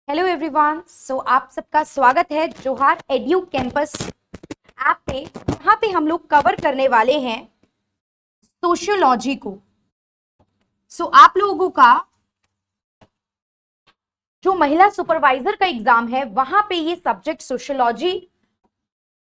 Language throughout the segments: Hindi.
Hello everyone. आप सबका स्वागत है जोहार एड्यू कैंपस ऐप पे। यहाँ पे हम लोग कवर करने वाले हैं सोशियोलॉजी को। आप लोगों का जो महिला सुपरवाइजर का एग्जाम है वहां पे ये सब्जेक्ट सोशियोलॉजी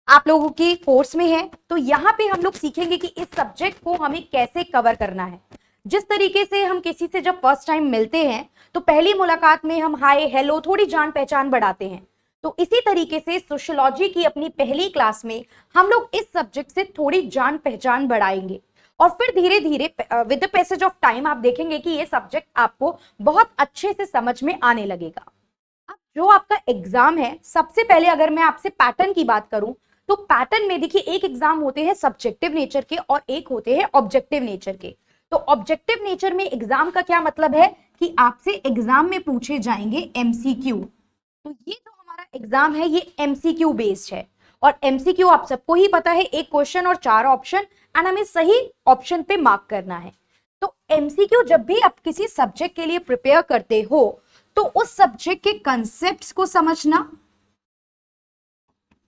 आप लोगों के कोर्स में है। तो यहाँ पे हम लोग सीखेंगे कि इस सब्जेक्ट को हमें कैसे कवर करना है। जिस तरीके से हम किसी से जब फर्स्ट टाइम मिलते हैं तो पहली मुलाकात में हम हाय हेलो थोड़ी जान पहचान बढ़ाते हैं, तो इसी तरीके से सोशियोलॉजी की अपनी पहली क्लास में हम लोग इस सब्जेक्ट से थोड़ी जान पहचान बढ़ाएंगे और फिर धीरे धीरे with the passage of time आप देखेंगे कि ये सब्जेक्ट आपको बहुत अच्छे से समझ में आने लगेगा। अब जो आपका एग्जाम है, सबसे पहले अगर मैं आपसे पैटर्न की बात करूं तो पैटर्न में देखिए एक एग्जाम होते हैं सब्जेक्टिव नेचर के और एक होते हैं ऑब्जेक्टिव नेचर के। तो ऑब्जेक्टिव नेचर में एग्जाम का क्या मतलब है कि आपसे एग्जाम में पूछे जाएंगे एमसीक्यू। तो ये जो हमारा एग्जाम है ये एमसीक्यू बेस्ड है और एमसीक्यू आप सबको ही पता है, एक क्वेश्चन और 4 ऑप्शन एंड हमें सही ऑप्शन पे मार्क करना है। तो एमसीक्यू जब भी आप किसी सब्जेक्ट के लिए प्रिपेयर करते हो तो उस सब्जेक्ट के कंसेप्ट्स को समझना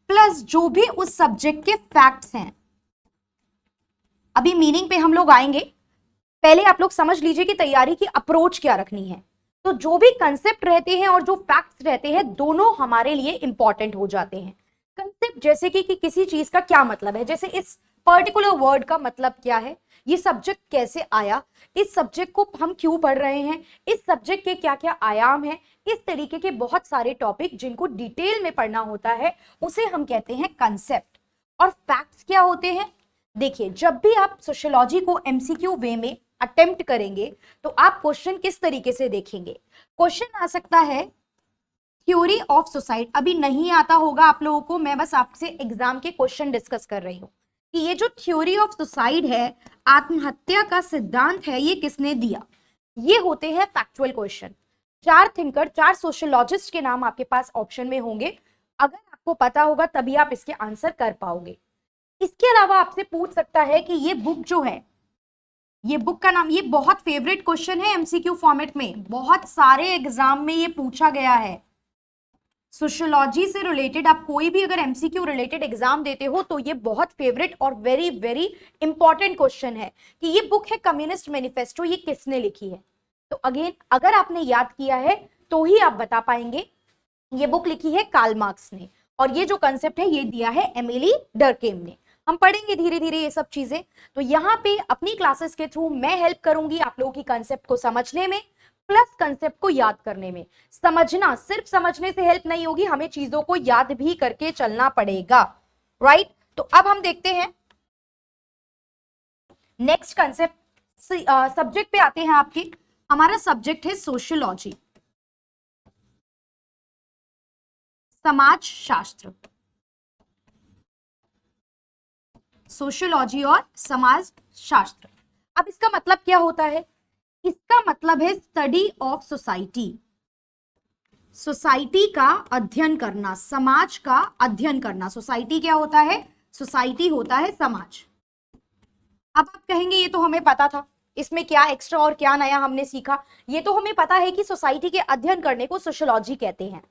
प्लस जो भी उस सब्जेक्ट के फैक्ट्स हैं, अभी मीनिंग पे हम लोग आएंगे, पहले आप लोग समझ लीजिए कि तैयारी की अप्रोच क्या रखनी है। तो जो भी कंसेप्ट रहते हैं और जो फैक्ट्स रहते हैं दोनों हमारे लिए इंपॉर्टेंट हो जाते हैं। कंसेप्ट जैसे कि किसी चीज का क्या मतलब है, जैसे इस पर्टिकुलर वर्ड का मतलब क्या है, ये सब्जेक्ट कैसे आया, इस सब्जेक्ट को हम क्यों पढ़ रहे हैं, इस सब्जेक्ट के क्या क्या आयाम हैं, इस तरीके के बहुत सारे टॉपिक जिनको डिटेल में पढ़ना होता है उसे हम कहते हैं कंसेप्ट। और फैक्ट्स क्या होते हैं, देखिए जब भी आप सोशियोलॉजी को एमसीक्यू वे में अटेम्प्ट करेंगे तो आप क्वेश्चन किस तरीके से देखेंगे। क्वेश्चन आ सकता है थ्योरी ऑफ सोसाइटी, अभी नहीं आता होगा आप लोगों को, मैं बस आपसे एग्जाम के क्वेश्चन डिस्कस कर रही हूं कि ये जो थ्योरी ऑफ सुसाइड है, आत्महत्या का सिद्धांत है, ये किसने दिया। ये होते हैं फैक्चुअल क्वेश्चन। 4 थिंकर, 4 सोशियोलॉजिस्ट के नाम आपके पास ऑप्शन में होंगे, अगर आपको पता होगा तभी आप इसके आंसर कर पाओगे। इसके अलावा आपसे पूछ सकता है कि ये बुक जो है, ये बुक का नाम, ये बहुत फेवरेट क्वेश्चन है एमसीक्यू फॉर्मेट में, बहुत सारे एग्जाम में ये पूछा गया है। सोशियोलॉजी से रिलेटेड आप कोई भी अगर एमसीक्यू रिलेटेड एग्जाम देते हो तो ये बहुत फेवरेट और वेरी वेरी इंपॉर्टेंट क्वेश्चन है कि ये बुक है कम्युनिस्ट मैनिफेस्टो, ये किसने लिखी है। तो अगेन अगर आपने याद किया है तो ही आप बता पाएंगे। ये बुक लिखी है कार्ल मार्क्स ने और ये जो कंसेप्ट है ये दिया है एमिली डर्केम ने। हम पढ़ेंगे धीरे धीरे ये सब चीजें। तो यहाँ पे अपनी क्लासेस के थ्रू मैं हेल्प करूंगी आप लोगों की कंसेप्ट को समझने में प्लस कंसेप्ट को याद करने में। समझना, सिर्फ समझने से हेल्प नहीं होगी, हमें चीजों को याद भी करके चलना पड़ेगा, राइट। तो अब हम देखते हैं नेक्स्ट कंसेप्ट, सब्जेक्ट पे आते हैं आपके। हमारा सब्जेक्ट है सोशियोलॉजी, समाज शास्त्र। सोशियोलॉजी और समाज शास्त्र, अब इसका मतलब क्या होता है, इसका मतलब है स्टडी ऑफ सोसाइटी, सोसाइटी का अध्ययन करना, समाज का अध्ययन करना। सोसाइटी क्या होता है, सोसाइटी होता है समाज। अब आप कहेंगे ये तो हमें पता था, इसमें क्या एक्स्ट्रा और क्या नया हमने सीखा। ये तो हमें पता है कि सोसाइटी के अध्ययन करने को सोशियोलॉजी कहते हैं।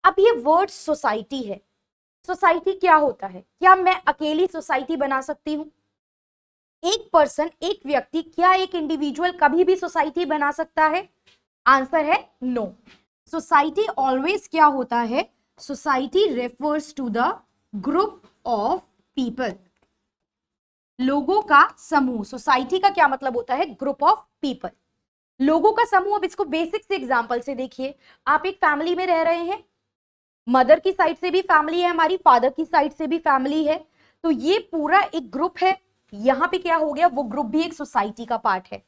अब ये वर्ड सोसाइटी है, सोसाइटी क्या होता है, क्या मैं अकेली सोसाइटी बना सकती हूं, एक पर्सन, एक व्यक्ति, क्या एक इंडिविजुअल कभी भी सोसाइटी बना सकता है। आंसर है नो। सोसाइटी ऑलवेज क्या होता है, society refers to the group of people, लोगों का समूह। सोसाइटी का क्या मतलब होता है, ग्रुप ऑफ पीपल, लोगों का समूह। अब इसको बेसिक से एग्जांपल से देखिए, आप एक फैमिली में रह रहे हैं, मदर की साइड से भी फैमिली है हमारी, फादर की साइड से भी फैमिली है, तो ये पूरा एक ग्रुप है। यहाँ पे क्या हो गया, वो ग्रुप भी एक सोसाइटी का पार्ट है।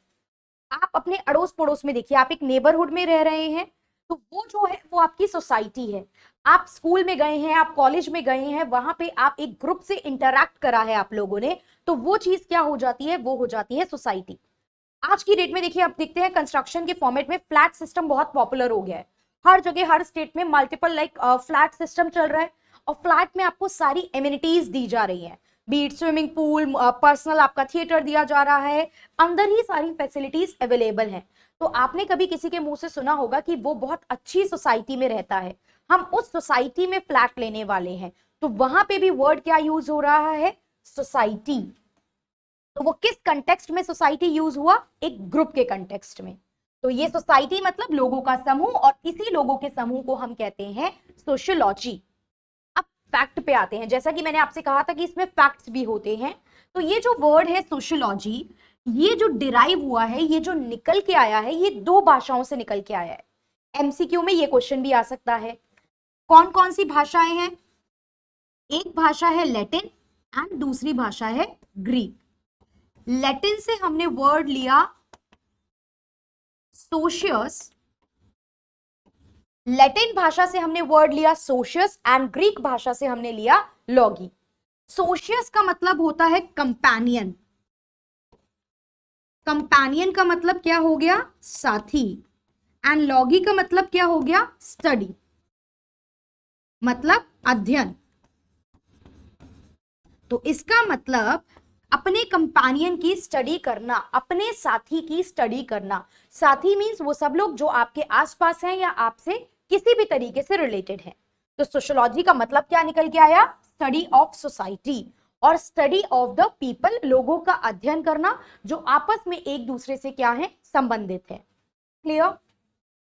आप अपने अड़ोस पड़ोस में देखिए, आप एक नेबरहुड में रह रहे हैं तो वो जो है वो आपकी सोसाइटी है। आप स्कूल में गए हैं, आप कॉलेज में गए हैं, वहां पे आप एक ग्रुप से इंटरैक्ट करा है आप लोगों ने, तो वो चीज क्या हो जाती है, वो हो जाती है सोसाइटी। आज की डेट में देखिए, आप देखते हैं कंस्ट्रक्शन के फॉर्मेट में फ्लैट सिस्टम बहुत पॉपुलर हो गया है, हर जगह हर स्टेट में मल्टीपल फ्लैट सिस्टम चल रहा है और फ्लैट में आपको सारी एमिनिटीज दी जा रही है। बीट स्विमिंग पूल, पर्सनल आपका थिएटर दिया जा रहा है, अंदर ही सारी फैसिलिटीज अवेलेबल हैं। तो आपने कभी किसी के मुंह से सुना होगा कि वो बहुत अच्छी सोसाइटी में रहता है, हम उस सोसाइटी में फ्लैट लेने वाले हैं, तो वहां पे भी वर्ड क्या यूज हो रहा है, सोसाइटी। तो वो किस कंटेक्स्ट में सोसाइटी यूज हुआ, एक ग्रुप के कंटेक्स्ट में। तो ये सोसाइटी मतलब लोगों का समूह, और इसी लोगों के समूह को हम कहते हैं सोशियोलॉजी। अब फैक्ट पे आते हैं, जैसा कि मैंने आपसे कहा था कि इसमें फैक्ट्स भी होते हैं। तो ये जो वर्ड है सोशियोलॉजी, ये जो डिराइव हुआ है, ये जो निकल के आया है, ये दो भाषाओं से निकल के आया है। एमसीक्यू में ये क्वेश्चन भी आ सकता है। कौन कौन सी भाषाएं हैं, एक भाषा है लैटिन एंड दूसरी भाषा है ग्रीक। लैटिन से हमने वर्ड लिया सोशियस, लैटिन भाषा से हमने वर्ड लिया सोशियस एंड ग्रीक भाषा से हमने लिया लॉगी। सोशियस का मतलब होता है कंपेनियन, कंपेनियन का मतलब क्या हो गया, साथी, एंड लॉगी का मतलब क्या हो गया, स्टडी, मतलब अध्ययन। तो इसका मतलब अपने कंपेनियन की स्टडी करना, अपने साथी की स्टडी करना। साथी मींस वो सब लोग जो आपके आसपास हैं या आपसे किसी भी तरीके से रिलेटेड हैं। तो सोशियोलॉजी का मतलब क्या निकल के आया, स्टडी ऑफ सोसाइटी, और स्टडी ऑफ द पीपल, लोगों का अध्ययन करना जो आपस में एक दूसरे से क्या है, संबंधित है। क्लियर,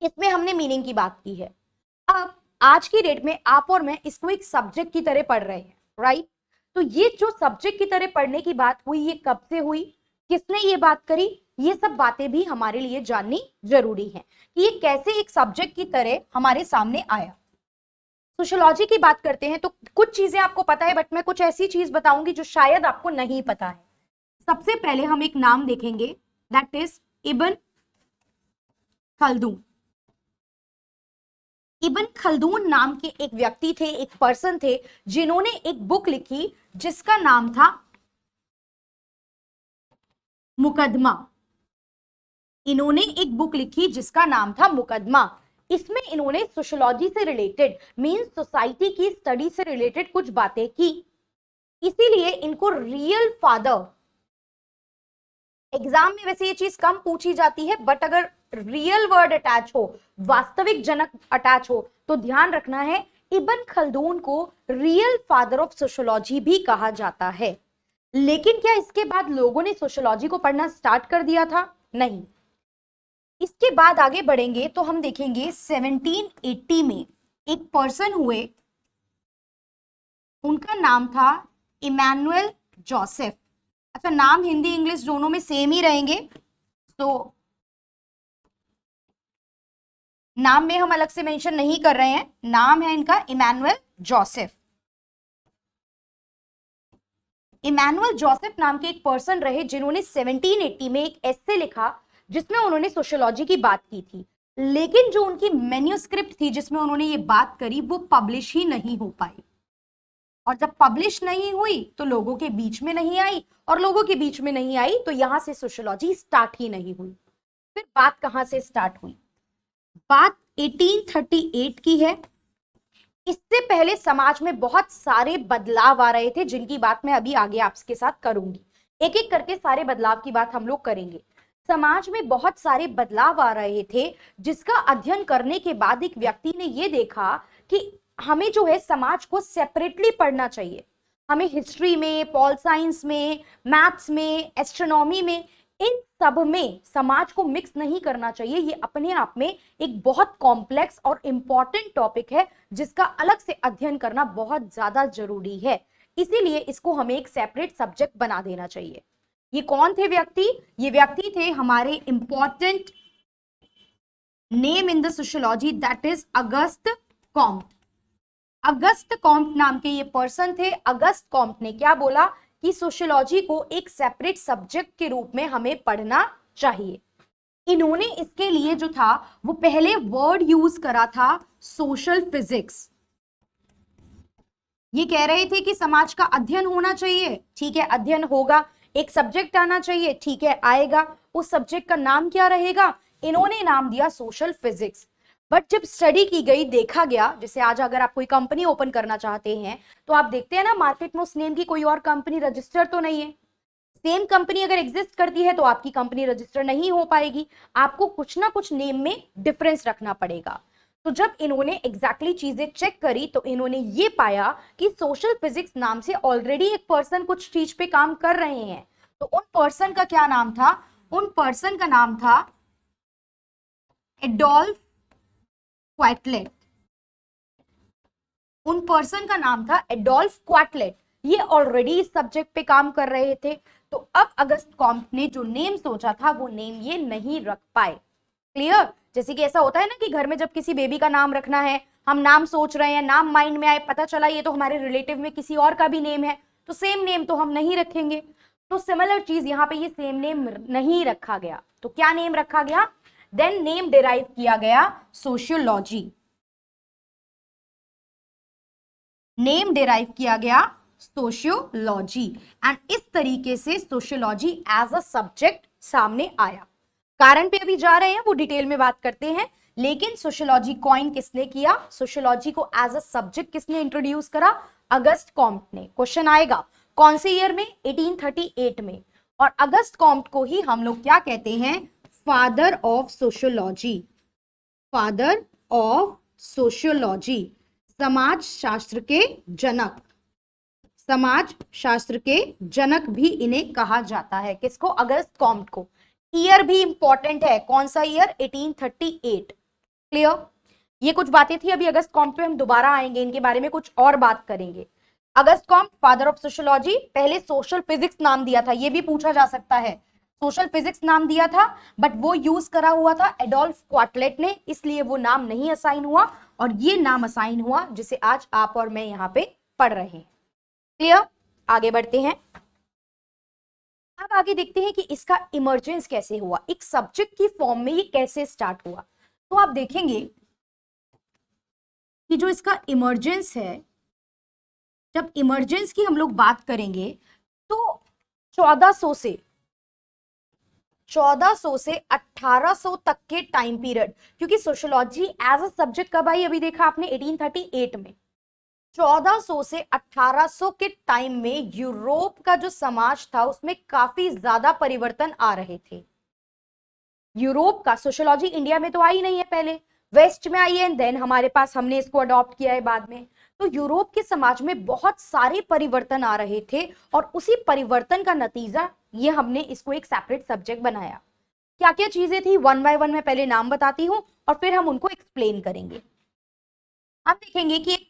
इसमें हमने मीनिंग की बात की है। अब आज की डेट में आप और मैं इसको एक सब्जेक्ट की तरह पढ़ रहे हैं, राइट। तो ये जो सब्जेक्ट की तरह पढ़ने की बात हुई, ये कब से हुई, किसने ये बात करी, ये सब बातें भी हमारे लिए जाननी जरूरी है कि ये कैसे एक सब्जेक्ट की तरह हमारे सामने आया। सोशियोलॉजी की बात करते हैं तो कुछ चीजें आपको पता है, बट मैं कुछ ऐसी चीज बताऊंगी जो शायद आपको नहीं पता है। सबसे पहले हम एक नाम देखेंगे, that is ibn Khaldun. Ibn Khaldun नाम के एक व्यक्ति थे, एक पर्सन थे, जिन्होंने एक बुक लिखी जिसका नाम था मुकदमा। इन्होंने एक बुक लिखी जिसका नाम था मुकदमा। इसमें इन्होंने सोशियोलॉजी से रिलेटेड, मींस सोसाइटी की स्टडी से रिलेटेड कुछ बातें की, इसीलिए इनको रियल फादर, एग्जाम में वैसे ये चीज कम पूछी जाती है, बट अगर रियल वर्ड अटैच हो, वास्तविक जनक अटैच हो, तो ध्यान रखना है इब्न खल्दून को रियल फादर ऑफ सोशियोलॉजी भी कहा जाता है। लेकिन क्या इसके बाद लोगों ने सोशियोलॉजी को पढ़ना स्टार्ट कर दिया था, नहीं। इसके बाद आगे बढ़ेंगे तो हम देखेंगे 1780 में एक पर्सन हुए, उनका नाम था इमैनुअल जोसेफ। अच्छा, नाम हिंदी इंग्लिश दोनों में सेम ही रहेंगे, तो नाम में हम अलग से मेंशन नहीं कर रहे हैं। नाम है इनका इमैनुअल जोसेफ। इमैनुअल जोसेफ नाम के एक पर्सन रहे जिन्होंने 1780 में एक एस्से लिखा जिसमें उन्होंने सोशियोलॉजी की बात की थी, लेकिन जो उनकी मैन्युस्क्रिप्ट थी जिसमें उन्होंने ये बात करी, वो पब्लिश ही नहीं हो पाई। और जब पब्लिश नहीं हुई तो लोगों के बीच में नहीं आई, और लोगों के बीच में नहीं आई तो यहां से सोशियोलॉजी स्टार्ट ही नहीं हुई। फिर बात कहां से स्टार्ट हुई, बात 1838 की है। इससे पहले समाज में बहुत सारे बदलाव आ रहे थे, जिनकी बात मैं अभी आगे आपके साथ करूंगी। एक एक करके सारे बदलाव की बात हम लोग करेंगे। समाज में बहुत सारे बदलाव आ रहे थे, जिसका अध्ययन करने के बाद एक व्यक्ति ने यह देखा कि हमें जो है समाज को सेपरेटली पढ़ना चाहिए। हमें हिस्ट्री में, पॉल साइंस में, मैथ्स में, एस्ट्रोनॉमी में, इन सब में समाज को मिक्स नहीं करना चाहिए। ये अपने आप में एक बहुत कॉम्प्लेक्स और इंपॉर्टेंट टॉपिक है जिसका अलग से अध्ययन करना बहुत ज्यादा जरूरी है। इसीलिए इसको हमें एक सेपरेट सब्जेक्ट बना देना चाहिए। ये कौन थे व्यक्ति, ये व्यक्ति थे हमारे important name in the sociology, that is Auguste Comte. Auguste Comte नाम के ये पर्सन थे। अगस्त कॉम्ट ने क्या बोला कि सोशियोलॉजी को एक सेपरेट सब्जेक्ट के रूप में हमें पढ़ना चाहिए। इन्होंने इसके लिए जो था वो पहले वर्ड यूज करा था सोशल फिजिक्स। ये कह रहे थे कि समाज का अध्ययन होना चाहिए, ठीक है, अध्ययन होगा, एक सब्जेक्ट आना चाहिए, ठीक है, आएगा। उस सब्जेक्ट का नाम क्या रहेगा, इन्होंने नाम दिया सोशल फिजिक्स। बट जब स्टडी की गई, देखा गया, जैसे आज अगर आप कोई कंपनी ओपन करना चाहते हैं तो आप देखते हैं ना मार्केट में उस नेम की कोई और कंपनी रजिस्टर तो नहीं है। सेम कंपनी अगर एग्जिस्ट करती है तो आपकी कंपनी रजिस्टर नहीं हो पाएगी, आपको कुछ ना कुछ नेम में डिफरेंस रखना पड़ेगा। तो जब इन्होंने एग्जैक्टली चीजें चेक करी तो इन्होंने ये पाया कि सोशल फिजिक्स नाम से ऑलरेडी एक पर्सन कुछ चीज पे काम कर रहे हैं। तो उन पर्सन का क्या नाम था? उन पर्सन का नाम था एडोल्फ क्वाटलेट। उन पर्सन का नाम था एडोल्फ क्वाटलेट। ये ऑलरेडी इस सब्जेक्ट पे काम कर रहे थे। तो अब अगस्त कॉम्ट ने जो नेम सोचा था वो नेम ये नहीं रख पाए। क्लियर? जैसे कि ऐसा होता है ना कि घर में जब किसी बेबी का नाम रखना है, हम नाम सोच रहे हैं, नाम माइंड में आए, पता चला ये तो हमारे रिलेटिव में किसी और का भी नेम है, तो सेम नेम तो हम नहीं रखेंगे। तो सिमिलर चीज यहाँ पे ये सेम नेम नहीं रखा गया। तो क्या नेम रखा गया? देन नेम डिराइव किया गया सोशियोलॉजी। नेम डिराइव किया गया सोशियोलॉजी एंड इस तरीके से सोशियोलॉजी एज अ सब्जेक्ट सामने आया। कारण पे अभी जा रहे हैं, वो डिटेल में बात करते हैं। लेकिन सोशियोलॉजी कॉइन किसने किया? सोशियोलॉजी को एज अ सब्जेक्ट किसने इंट्रोड्यूस करा? अगस्त कॉम्ट ने। क्वेश्चन आएगा कौन से ईयर में? 1838 में। और अगस्त कॉम्ट को ही हम लोग क्या कहते हैं? Father of sociology. Father of sociology, समाज शास्त्र के जनक। समाज शास्त्र के जनक भी इन्हें कहा जाता है। किसको? अगस्त कॉम्ट को। ईयर भी इंपॉर्टेंट है। कौन सा ईयर? 1838। क्लियर? ये कुछ बातें थी, अभी अगस्त कॉम्ट पे हम दोबारा आएंगे, इनके बारे में कुछ और बात करेंगे। Auguste Comte father of sociology. पहले सोशल फिजिक्स नाम दिया था, ये भी पूछा जा सकता है। सोशल फिजिक्स नाम दिया था बट वो यूज करा हुआ था एडोल्फ क्वाटलेट ने, इसलिए वो नाम नहीं असाइन हुआ और ये नाम असाइन हुआ जिसे आज आप और मैं यहाँ पे पढ़ रहे हैं। क्लियर? आगे बढ़ते हैं। अब आगे देखते हैं कि इसका इमर्जेंस कैसे हुआ, एक सब्जेक्ट की फॉर्म में ये कैसे स्टार्ट हुआ। तो आप देखेंगे कि जो इसका इमर्जेंस है, जब इमर्जेंस की हम लोग बात करेंगे तो 1400 से 1800 तक के टाइम पीरियड, क्योंकि सोशियोलॉजी एज अ सब्जेक्ट कब आई? अभी देखा आपने 1838 में। 1400 से 1800 के टाइम में यूरोप का जो समाज था उसमें काफी ज्यादा परिवर्तन आ रहे थे। यूरोप का सोशियोलॉजी इंडिया में तो आई नहीं है, पहले वेस्ट में आई है, देन हमारे पास हमने इसको अडॉप्ट किया है बाद में। तो यूरोप के समाज में बहुत सारे परिवर्तन आ रहे थे और उसी परिवर्तन का नतीजा ये हमने इसको एक सेपरेट सब्जेक्ट बनाया। क्या क्या चीजें थी वन बाय वन मैं पहले नाम बताती हूँ और फिर हम उनको एक्सप्लेन करेंगे। हम देखेंगे कि एक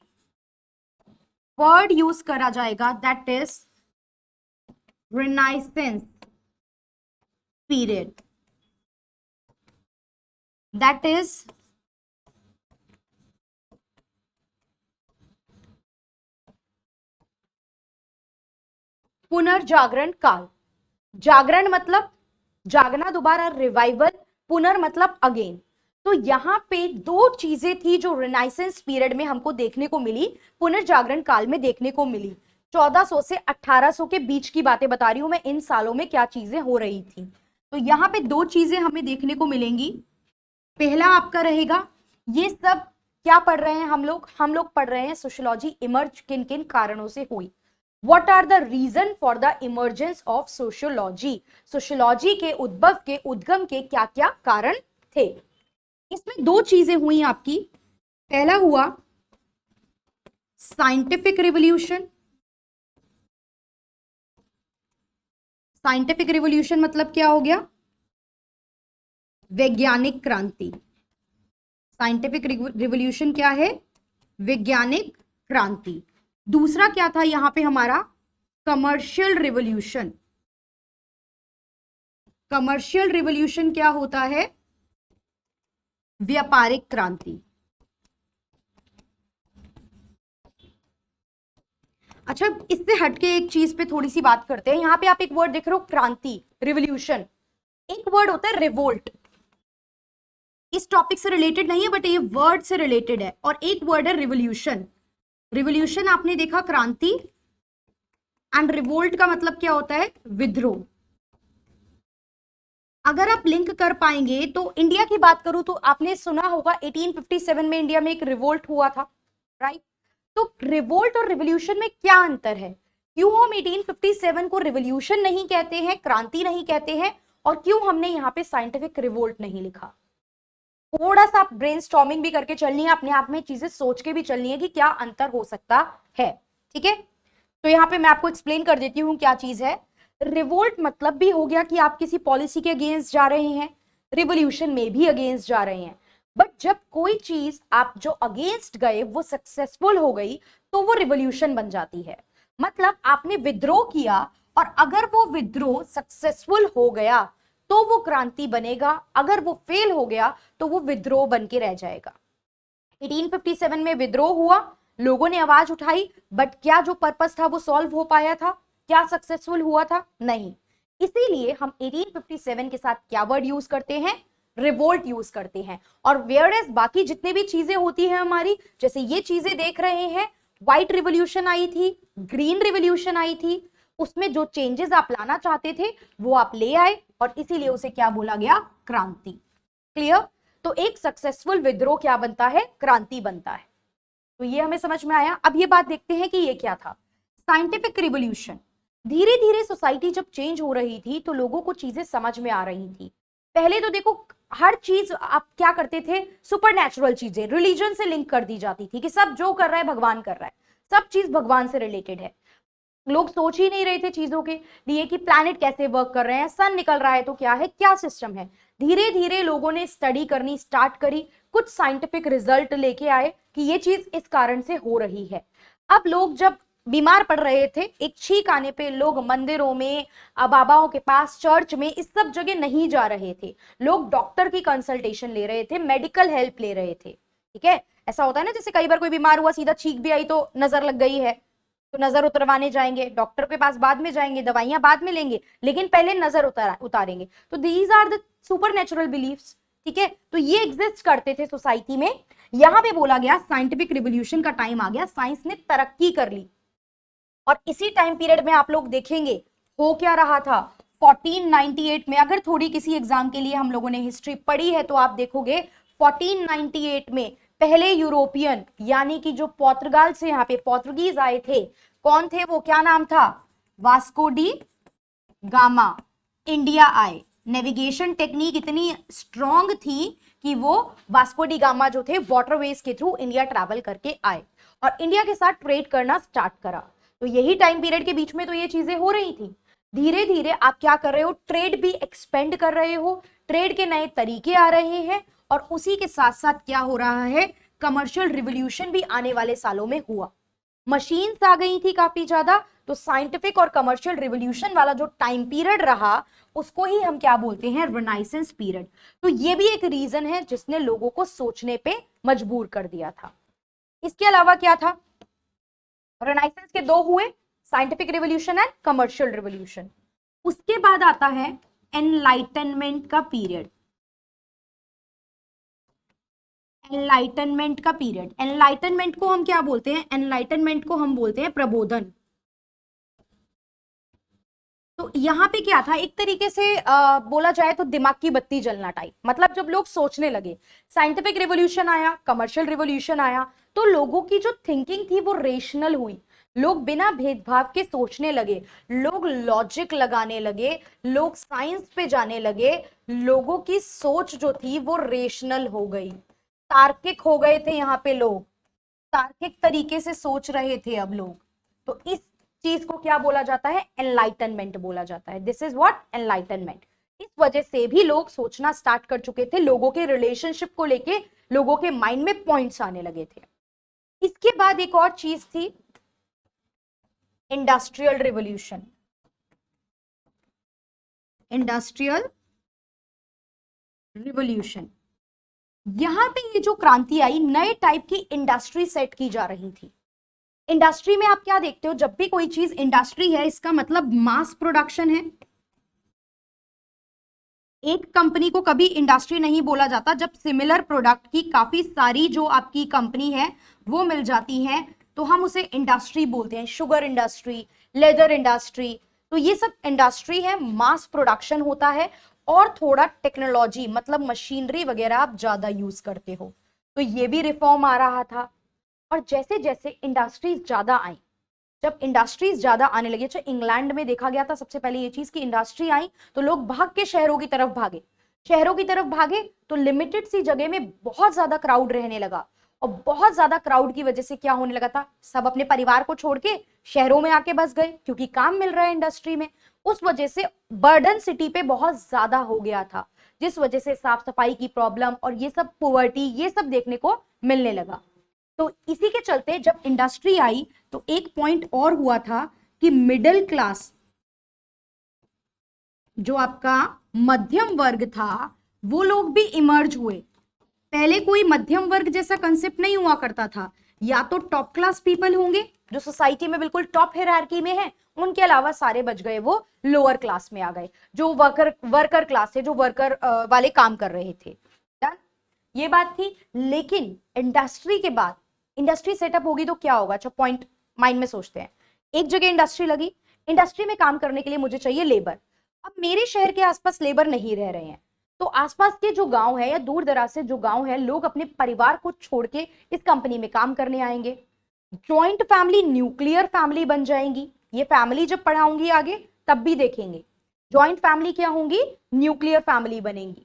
वर्ड यूज करा जाएगा that is renaissance period. That is पुनर्जागरण काल। जागरण मतलब जागना दोबारा, रिवाइवल। पुनर मतलब अगेन। तो यहाँ पे दो चीजें थी जो रिनाइसेंस पीरियड में हमको देखने को मिली, पुनर्जागरण काल में देखने को मिली। 1400 से 1800 के बीच की बातें बता रही हूं मैं, इन सालों में क्या चीजें हो रही थी। तो यहाँ पे दो चीजें हमें देखने को मिलेंगी। पहला आपका रहेगा, ये सब क्या पढ़ रहे हैं हम लोग पढ़ रहे हैं सोशियोलॉजी इमर्ज किन किन कारणों से हुई। What are the reason for the emergence of sociology? Sociology के उद्गम के क्या क्या कारण थे? इसमें दो चीजें हुई आपकी। पहला हुआ साइंटिफिक रिवॉल्यूशन। साइंटिफिक रिवॉल्यूशन मतलब क्या हो गया? वैज्ञानिक क्रांति। साइंटिफिक रिवॉल्यूशन क्या है? वैज्ञानिक क्रांति। दूसरा क्या था यहां पे हमारा? Commercial revolution. कमर्शियल रिवॉल्यूशन क्या होता है? व्यापारिक क्रांति। अच्छा, इससे हटके एक चीज पे थोड़ी सी बात करते हैं। यहां पे आप एक वर्ड देख रहे हो, क्रांति, रिवॉल्यूशन। एक वर्ड होता है रिवोल्ट, इस टॉपिक से रिलेटेड नहीं है बट ये वर्ड से रिलेटेड है। और एक वर्ड है रिवॉल्यूशन। रिवॉल्यूशन आपने देखा क्रांति, एंड रिवोल्ट का मतलब क्या होता है? विद्रोह। अगर आप लिंक कर पाएंगे तो इंडिया की बात करूं तो आपने सुना होगा 1857 में इंडिया में एक रिवोल्ट हुआ था, राइट। तो रिवोल्ट और रिवोल्यूशन में क्या अंतर है, क्यों हम 1857 को रिवोल्यूशन नहीं कहते हैं, क्रांति नहीं कहते हैं, और क्यों हमने यहाँ पे साइंटिफिक रिवोल्ट नहीं लिखा। थोड़ा सा आप ब्रेनस्टॉर्मिंग भी करके चलनी है, अपने आप में चीजें सोच के भी चलनी है कि क्या अंतर हो सकता है, ठीक है। तो यहाँ पे मैं आपको एक्सप्लेन कर देती हूँ क्या चीज है। रिवोल्ट मतलब भी हो गया कि आप किसी पॉलिसी के अगेंस्ट जा रहे हैं, रिवोल्यूशन में भी अगेंस्ट जा रहे हैं, बट जब कोई चीज आप जो अगेंस्ट गए वो सक्सेसफुल हो गई तो वो रिवोल्यूशन बन जाती है। मतलब आपने विद्रोह किया और अगर वो विद्रोह सक्सेसफुल हो गया तो वो क्रांति बनेगा, अगर वो फेल हो गया तो वो विद्रोह बन के रह जाएगा। 1857 में विद्रोह हुआ, लोगों ने आवाज उठाई, बट क्या जो पर्पस था वो सॉल्व हो पाया था, क्या सक्सेसफुल हुआ था, नहीं। इसीलिए हम 1857 के साथ क्या वर्ड यूज करते हैं, रिवोल्ट यूज करते हैं। और वेयरएज बाकी जितने भी चीजें होती है हमारी, जैसे ये चीजें देख रहे हैं, व्हाइट रिवोल्यूशन आई थी, ग्रीन रिवोल्यूशन आई थी, उसमें जो चेंजेस आप लाना चाहते थे वो आप ले आए और इसीलिए उसे क्या बोला गया, क्रांति। क्लियर। तो एक सक्सेसफुल विद्रोह क्या बनता है, क्रांति बनता है। तो ये हमें समझ में आया। अब ये बात देखते हैं कि ये क्या था, साइंटिफिक रिवोल्यूशन। धीरे धीरे सोसाइटी जब चेंज हो रही थी तो लोगों को चीजें समझ में आ रही थी। पहले तो देखो हर चीज आप क्या करते थे, सुपरनैचुरल चीजें रिलीजन से लिंक कर दी जाती थी कि सब जो कर रहा है भगवान कर रहा है, सब चीज भगवान से रिलेटेड है। लोग सोच ही नहीं रहे थे चीजों के लिए कि प्लैनेट कैसे वर्क कर रहे हैं, सन निकल रहा है तो क्या है, क्या सिस्टम है। धीरे धीरे लोगों ने स्टडी करनी स्टार्ट करी, कुछ साइंटिफिक रिजल्ट लेके आए कि ये चीज इस कारण से हो रही है। अब लोग जब बीमार पड़ रहे थे, एक छींक आने पे लोग मंदिरों में, बाबाओं के पास, चर्च में, इस सब जगह नहीं जा रहे थे, लोग डॉक्टर की कंसल्टेशन ले रहे थे, मेडिकल हेल्प ले रहे थे। ठीक है, ऐसा होता है ना, जैसे कई बार कोई बीमार हुआ, सीधा छींक भी आई तो नजर लग गई है तो नजर उतरवाने जाएंगे, डॉक्टर के पास बाद में जाएंगे, दवाइयां बाद में लेंगे, लेकिन पहले नजर उतारेंगे। तो these are the supernatural beliefs. ठीक है, तो ये एग्जिस्ट करते थे सोसाइटी में। यहां पे बोला गया साइंटिफिक रिवोल्यूशन का टाइम आ गया, साइंस ने तरक्की कर ली। और इसी टाइम पीरियड में आप लोग देखेंगे हो क्या रहा था, 1498 में, अगर थोड़ी किसी एग्जाम के लिए हम लोगों ने हिस्ट्री पढ़ी है तो आप देखोगे 1498 में पहले यूरोपियन यानी कि जो पोर्तुगाल से यहाँ पे पोर्तुगीज आए थे, कौन थे वो, क्या नाम था, वास्को डी गामा, इंडिया आए। नेविगेशन टेक्निक इतनी स्ट्रॉन्ग थी कि वो वास्को डी गामा जो थे वाटरवेज के थ्रू इंडिया ट्रैवल करके आए और इंडिया के साथ ट्रेड करना स्टार्ट करा। तो यही टाइम पीरियड के बीच में तो ये चीजें हो रही थी। धीरे धीरे आप क्या कर रहे हो, ट्रेड भी एक्सपेंड कर रहे हो, ट्रेड के नए तरीके आ रहे हैं और उसी के साथ साथ क्या हो रहा है, कमर्शियल रिवोल्यूशन भी आने वाले सालों में हुआ। मशीन्स आ गई थी काफी ज्यादा, तो साइंटिफिक और कमर्शियल रिवोल्यूशन वाला जो टाइम पीरियड रहा उसको ही हम क्या बोलते हैं, रिनाइसेंस पीरियड। तो ये भी एक रीजन है जिसने लोगों को सोचने पे मजबूर कर दिया था। इसके अलावा क्या था, रिनाइसेंस के दो हुए, scientific revolution and commercial revolution. उसके बाद आता है एनलाइटनमेंट का पीरियड। एनलाइटनमेंट का पीरियड, एनलाइटनमेंट को हम क्या बोलते हैं, एनलाइटनमेंट को हम बोलते हैं प्रबोधन। तो यहाँ पे क्या था, एक तरीके से बोला जाए तो दिमाग की बत्ती जलना टाइप। मतलब जब लोग सोचने लगे, साइंटिफिक रिवोल्यूशन आया, कमर्शियल रिवोल्यूशन आया, तो लोगों की जो थिंकिंग थी वो रेशनल हुई, लोग बिना भेदभाव के सोचने लगे, लोग लॉजिक लगाने लगे, लोग साइंस पे जाने लगे, लोगों की सोच जो थी वो रेशनल हो गई, तार्किक हो गए थे। यहाँ पे लोग तार्किक तरीके से सोच रहे थे अब लोग। तो इस चीज को क्या बोला जाता है, एनलाइटनमेंट बोला जाता है। This is what, enlightenment. इस वजह से भी लोग सोचना स्टार्ट कर चुके थे, लोगों के रिलेशनशिप को लेके लोगों के माइंड में पॉइंट्स आने लगे थे। इसके बाद एक और चीज थी, इंडस्ट्रियल रिवोल्यूशन। इंडस्ट्रियल रिवोल्यूशन, यहां पे ये जो क्रांति आई, नए टाइप की इंडस्ट्री सेट की जा रही थी। इंडस्ट्री में आप क्या देखते हो, जब भी कोई चीज इंडस्ट्री है इसका मतलब मास प्रोडक्शन है। एक कंपनी को कभी इंडस्ट्री नहीं बोला जाता जब सिमिलर प्रोडक्ट की काफी सारी जो आपकी कंपनी है वो मिल जाती है, तो हम उसे इंडस्ट्री बोलते हैं। शुगर इंडस्ट्री, लेदर इंडस्ट्री, तो ये सब इंडस्ट्री है, मास प्रोडक्शन होता है और थोड़ा टेक्नोलॉजी मतलब मशीनरी वगैरह आप ज्यादा यूज करते हो, तो ये भी रिफॉर्म आ रहा था। और जैसे जैसे इंडस्ट्रीज ज्यादा आई, जब इंडस्ट्रीज ज्यादा आने लगी, अच्छा इंग्लैंड में देखा गया था सबसे पहले ये चीज कि इंडस्ट्री आई तो लोग भाग के शहरों की तरफ भागे, शहरों की तरफ भागे तो लिमिटेड सी जगह में बहुत ज्यादा क्राउड रहने लगा, और बहुत ज्यादा क्राउड की वजह से क्या होने लगा था, सब अपने परिवार को छोड़ के शहरों में आके बस गए क्योंकि काम मिल रहा है इंडस्ट्री में। उस वजह से बर्डन सिटी पे बहुत ज्यादा हो गया था, जिस वजह से साफ सफाई की प्रॉब्लम और ये सब पॉवर्टी ये सब देखने को मिलने लगा। तो इसी के चलते जब इंडस्ट्री आई तो एक पॉइंट और हुआ था कि मिडिल क्लास, जो आपका मध्यम वर्ग था, वो लोग भी इमर्ज हुए। पहले कोई मध्यम वर्ग जैसा कंसेप्ट नहीं हुआ करता था, या तो टॉप क्लास पीपल होंगे जो सोसाइटी में बिल्कुल टॉप हायरार्की में है, उनके अलावा सारे बच गए वो लोअर क्लास में आ गए, जो वर्कर क्लास है, जो वर्कर वाले काम कर रहे थे। डन, ये बात थी। लेकिन इंडस्ट्री के बाद, इंडस्ट्री सेटअप होगी तो क्या होगा, अच्छा पॉइंट माइंड में सोचते हैं। एक जगह इंडस्ट्री लगी, इंडस्ट्री में काम करने के लिए मुझे चाहिए लेबर। अब मेरे शहर के आसपास लेबर नहीं रह रहे हैं, तो आसपास के जो गांव है या दूर दराज से जो गांव है, लोग अपने परिवार को छोड़ के इस कंपनी में काम करने आएंगे। जॉइंट फैमिली न्यूक्लियर फैमिली बन जाएंगी। ये फैमिली जब पढ़ाऊंगी आगे तब भी देखेंगे, जॉइंट फैमिली क्या होंगी, न्यूक्लियर फैमिली बनेंगी।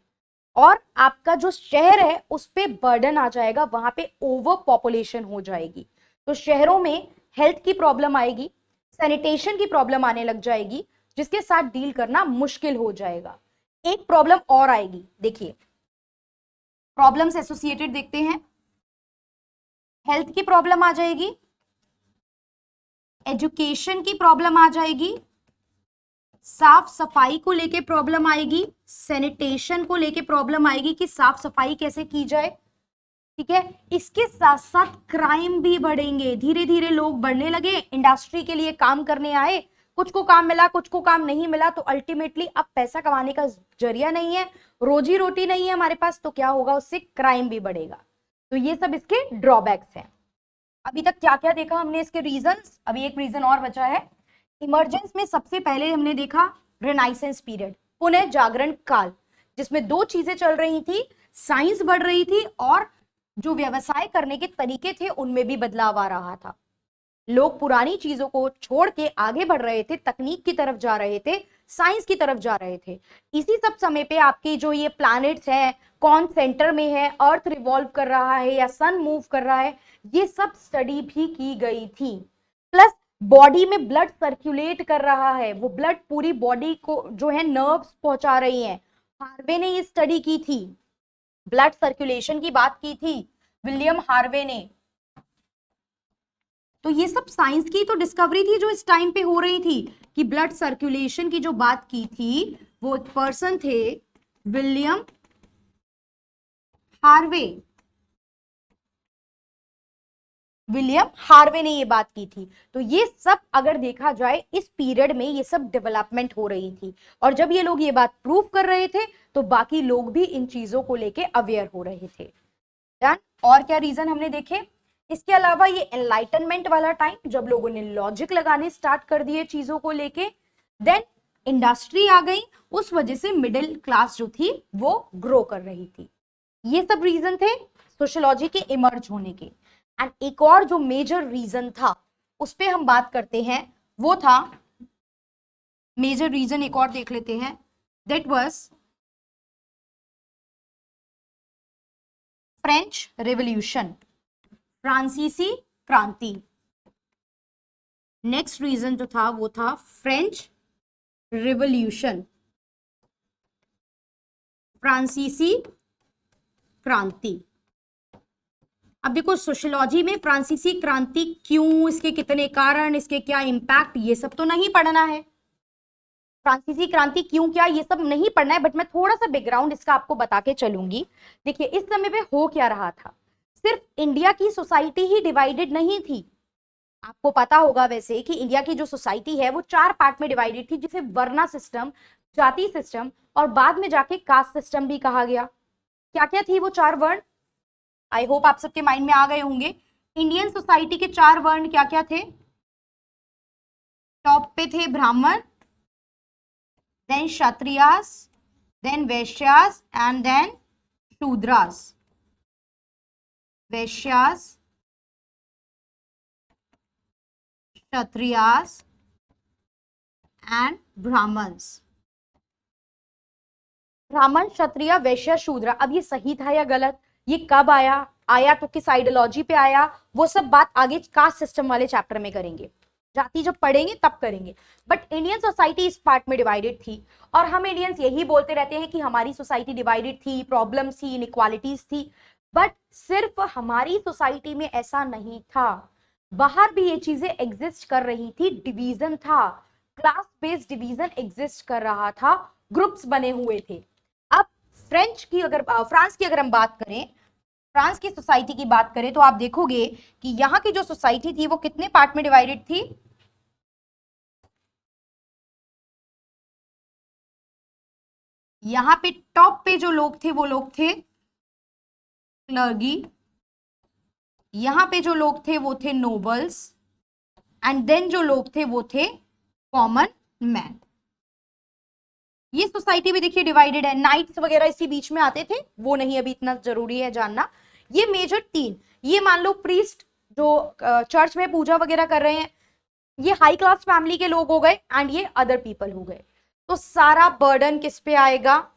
और आपका जो शहर है उस पे बर्डन आ जाएगा, वहां पे ओवर पॉपुलेशन हो जाएगी, तो शहरों में हेल्थ की प्रॉब्लम आएगी, सैनिटेशन की प्रॉब्लम आने लग जाएगी, जिसके साथ डील करना मुश्किल हो जाएगा। एक प्रॉब्लम और आएगी, देखिए प्रॉब्लम्स एसोसिएटेड देखते हैं। हेल्थ की प्रॉब्लम आ जाएगी, एजुकेशन की प्रॉब्लम आ जाएगी, साफ सफाई को लेके प्रॉब्लम आएगी, सैनिटेशन को लेके प्रॉब्लम आएगी कि साफ सफाई कैसे की जाए, ठीक है। इसके साथ साथ क्राइम भी बढ़ेंगे, धीरे धीरे लोग बढ़ने लगे, इंडस्ट्री के लिए काम करने आए, कुछ को काम मिला कुछ को काम नहीं मिला, तो अल्टीमेटली अब पैसा कमाने का जरिया नहीं है, रोजी रोटी नहीं है हमारे पास, तो क्या होगा, उससे क्राइम भी बढ़ेगा। तो ये सब इसके ड्रॉबैक्स हैं। अभी तक क्या क्या देखा हमने इसके रीजंस, अभी एक रीजन और बचा है। इमरजेंस में सबसे पहले हमने देखा रेनाइसेंस पीरियड, पुनः जागरण काल, जिसमें दो चीजें चल रही थी, साइंस बढ़ रही थी और जो व्यवसाय करने के तरीके थे उनमें भी बदलाव आ रहा था। लोग पुरानी चीजों को छोड़ के आगे बढ़ रहे थे, तकनीक की तरफ जा रहे थे, साइंस की तरफ जा रहे थे। इसी सब समय पे आपके जो ये प्लैनेट्स हैं, कौन सेंटर में है, अर्थ रिवॉल्व कर रहा है या सन मूव कर रहा है, ये सब स्टडी भी की गई थी। प्लस बॉडी में ब्लड सर्कुलेट कर रहा है, वो ब्लड पूरी बॉडी को जो है नर्व्स पहुंचा रही है। हार्वे ने ये स्टडी की थी, ब्लड सर्कुलेशन की बात की थी विलियम हार्वे ने। तो ये सब साइंस की तो डिस्कवरी थी जो इस टाइम पे हो रही थी, कि ब्लड सर्कुलेशन की जो बात की थी वो एक पर्सन थे विलियम हार्वे, विलियम हार्वे ने ये बात की थी। तो ये सब अगर देखा जाए इस पीरियड में ये सब डेवलपमेंट हो रही थी, और जब ये लोग ये बात प्रूव कर रहे थे तो बाकी लोग भी इन चीजों को लेके अवेयर हो रहे थे। डन, और क्या रीजन हमने देखे। इसके अलावा ये एनलाइटनमेंट वाला टाइम, जब लोगों ने लॉजिक लगाने स्टार्ट कर दिए चीजों को लेके, देन इंडस्ट्री आ गई, उस वजह से मिडिल क्लास जो थी वो ग्रो कर रही थी। ये सब रीजन थे सोशियोलॉजी के इमर्ज होने के। एंड एक और जो मेजर रीजन था उस पे हम बात करते हैं, वो था मेजर रीजन, एक और देख लेते हैं, दैट वाज फ्रेंच रेवोल्यूशन, फ्रांसीसी क्रांति। नेक्स्ट रीजन जो था वो था फ्रेंच रिवॉल्यूशन, फ्रांसीसी क्रांति। अब देखो सोशियोलॉजी में फ्रांसीसी क्रांति क्यों, इसके कितने कारण, इसके क्या इम्पैक्ट, ये सब तो नहीं पढ़ना है। फ्रांसीसी क्रांति क्यों क्या ये सब नहीं पढ़ना है, बट मैं थोड़ा सा बैकग्राउंड इसका आपको बता के चलूंगी। देखिए इस समय पे हो क्या रहा था, सिर्फ इंडिया की सोसाइटी ही डिवाइडेड नहीं थी। आपको पता होगा वैसे कि इंडिया की जो सोसाइटी है वो 4 पार्ट में डिवाइडेड थी, जिसे वर्ना सिस्टम, जाति सिस्टम और बाद में जाके कास्ट सिस्टम भी कहा गया। क्या क्या थी वो 4 वर्ण, आई होप आप सबके माइंड में आ गए होंगे। इंडियन सोसाइटी के 4 वर्ण क्या क्या थे, टॉप पे थे Brahmin, then Kshatriyas, then Vaishyas, and then Shudras. Vaishyas, Kshatriyas and Brahmins. ब्राह्मण, क्षत्रिय, वैश्य, शूद्र। अब ये सही था या गलत, ये कब आया, आया तो किस आइडियोलॉजी पे आया, वो सब बात आगे कास्ट सिस्टम वाले चैप्टर में करेंगे, जाति जब पढ़ेंगे तब करेंगे। बट इंडियन सोसाइटी इस पार्ट में डिवाइडेड थी, और हम इंडियंस यही बोलते रहते हैं कि हमारी सोसाइटी डिवाइडेड थी, प्रॉब्लम्स थी, इनइक्वालिटीज थी। बट सिर्फ हमारी सोसाइटी में ऐसा नहीं था, बाहर भी ये चीजें एग्जिस्ट कर रही थी। डिवीजन था, क्लास बेस्ड डिवीजन एग्जिस्ट कर रहा था, ग्रुप्स बने हुए थे। अब फ्रांस की अगर हम बात करें, फ्रांस की सोसाइटी की बात करें, तो आप देखोगे कि यहाँ की जो सोसाइटी थी वो कितने पार्ट में डिवाइडेड थी। यहाँ पे टॉप पे जो लोग थे वो लोग थे क्लर्गी, यहाँ पे जो लोग थे वो थे नोबल्स, एंड देन जो लोग थे वो थे कॉमन मैन। ये सोसाइटी भी देखिए डिवाइडेड है। नाइट्स वगैरह इसी बीच में आते थे, वो नहीं अभी इतना जरूरी है जानना। ये मेजर तीन, ये मान लो प्रीस्ट जो चर्च में पूजा वगैरह कर रहे हैं, ये हाई क्लास फैमिली के लोग हो गए, एंड ये अदर पीपल हो गए। तो सारा बर्डन किस पे आएगा,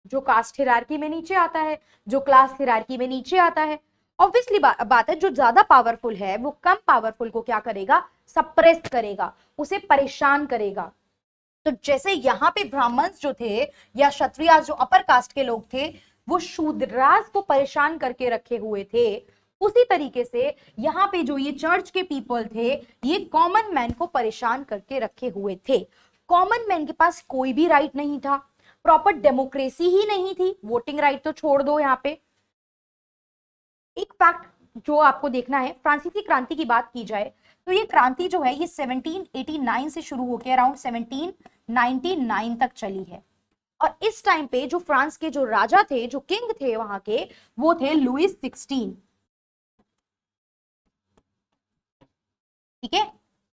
जो कास्ट हिरार्की में नीचे आता है, जो क्लास हिरार्की में नीचे आता है। ऑब्वियसली बात है, जो ज्यादा पावरफुल है वो कम पावरफुल को क्या करेगा, सप्रेस करेगा, उसे परेशान करेगा। तो जैसे यहाँ पे ब्राह्मण्स जो थे या क्षत्रिय जो अपर कास्ट के लोग थे, वो शूद्रास को परेशान करके रखे हुए थे, उसी तरीके से यहाँ पे जो ये चर्च के पीपल थे, ये कॉमन मैन को परेशान करके रखे हुए थे। कॉमन मैन के पास कोई भी राइट नहीं था, प्रॉपर डेमोक्रेसी ही नहीं थी, वोटिंग राइट तो छोड़ दो। यहाँ पे एक फैक्ट जो आपको देखना है, फ्रांसीसी क्रांति की बात की जाए तो ये क्रांति जो है ये 1789 से शुरू होकर अराउंड 1799 तक चली है। और इस टाइम पे जो फ्रांस के जो राजा थे, जो किंग थे वहां के, वो थे लुइस 16। ठीक है,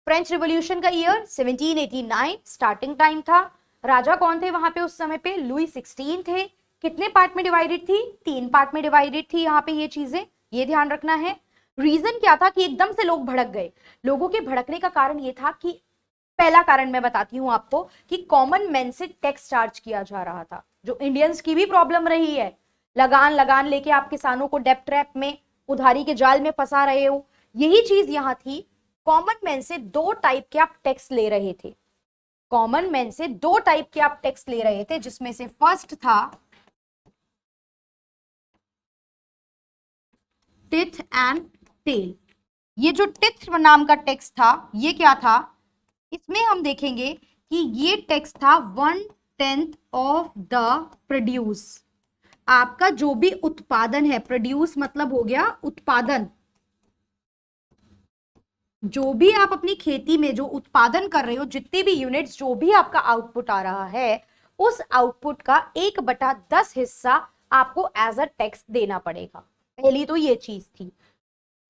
फ्रेंच रिवॉल्यूशन का ईयर 1789 स्टार्टिंग टाइम था। राजा कौन थे वहां पे उस समय पे, लुइस 16 थे। कितने पार्ट में डिवाइडेड थी, 3 पार्ट में डिवाइडेड थी। यहाँ पे ये चीजें ये ध्यान रखना है। रीजन क्या था कि एकदम से लोग भड़क गए। लोगों के भड़कने का कारण ये था कि पहला कारण मैं बताती हूं आपको कि कॉमन मैन से टैक्स चार्ज किया जा रहा था, जो इंडियंस की भी प्रॉब्लम रही है। लगान लगान लेके आप किसानों को डेप्ट ट्रैप में, उधारी के जाल में फंसा रहे हो, यही चीज यहां थी। कॉमन मैन से 2 टाइप के आप टैक्स ले रहे थे। कॉमन मैन से 2 टाइप के आप टैक्स ले रहे थे, जिसमें से फर्स्ट था टिथ एंड टेल। ये जो टिथ नाम का टैक्स था, ये क्या था, इसमें हम देखेंगे कि ये टैक्स था 1/10 ऑफ द प्रोड्यूस। आपका जो भी उत्पादन है, प्रोड्यूस मतलब हो गया उत्पादन, जो भी आप अपनी खेती में जो उत्पादन कर रहे हो, जितने भी यूनिट्स, जो भी आपका आउटपुट आ रहा है, उस आउटपुट का 1/10 हिस्सा आपको एज अ टैक्स देना पड़ेगा। पहली तो ये चीज थी।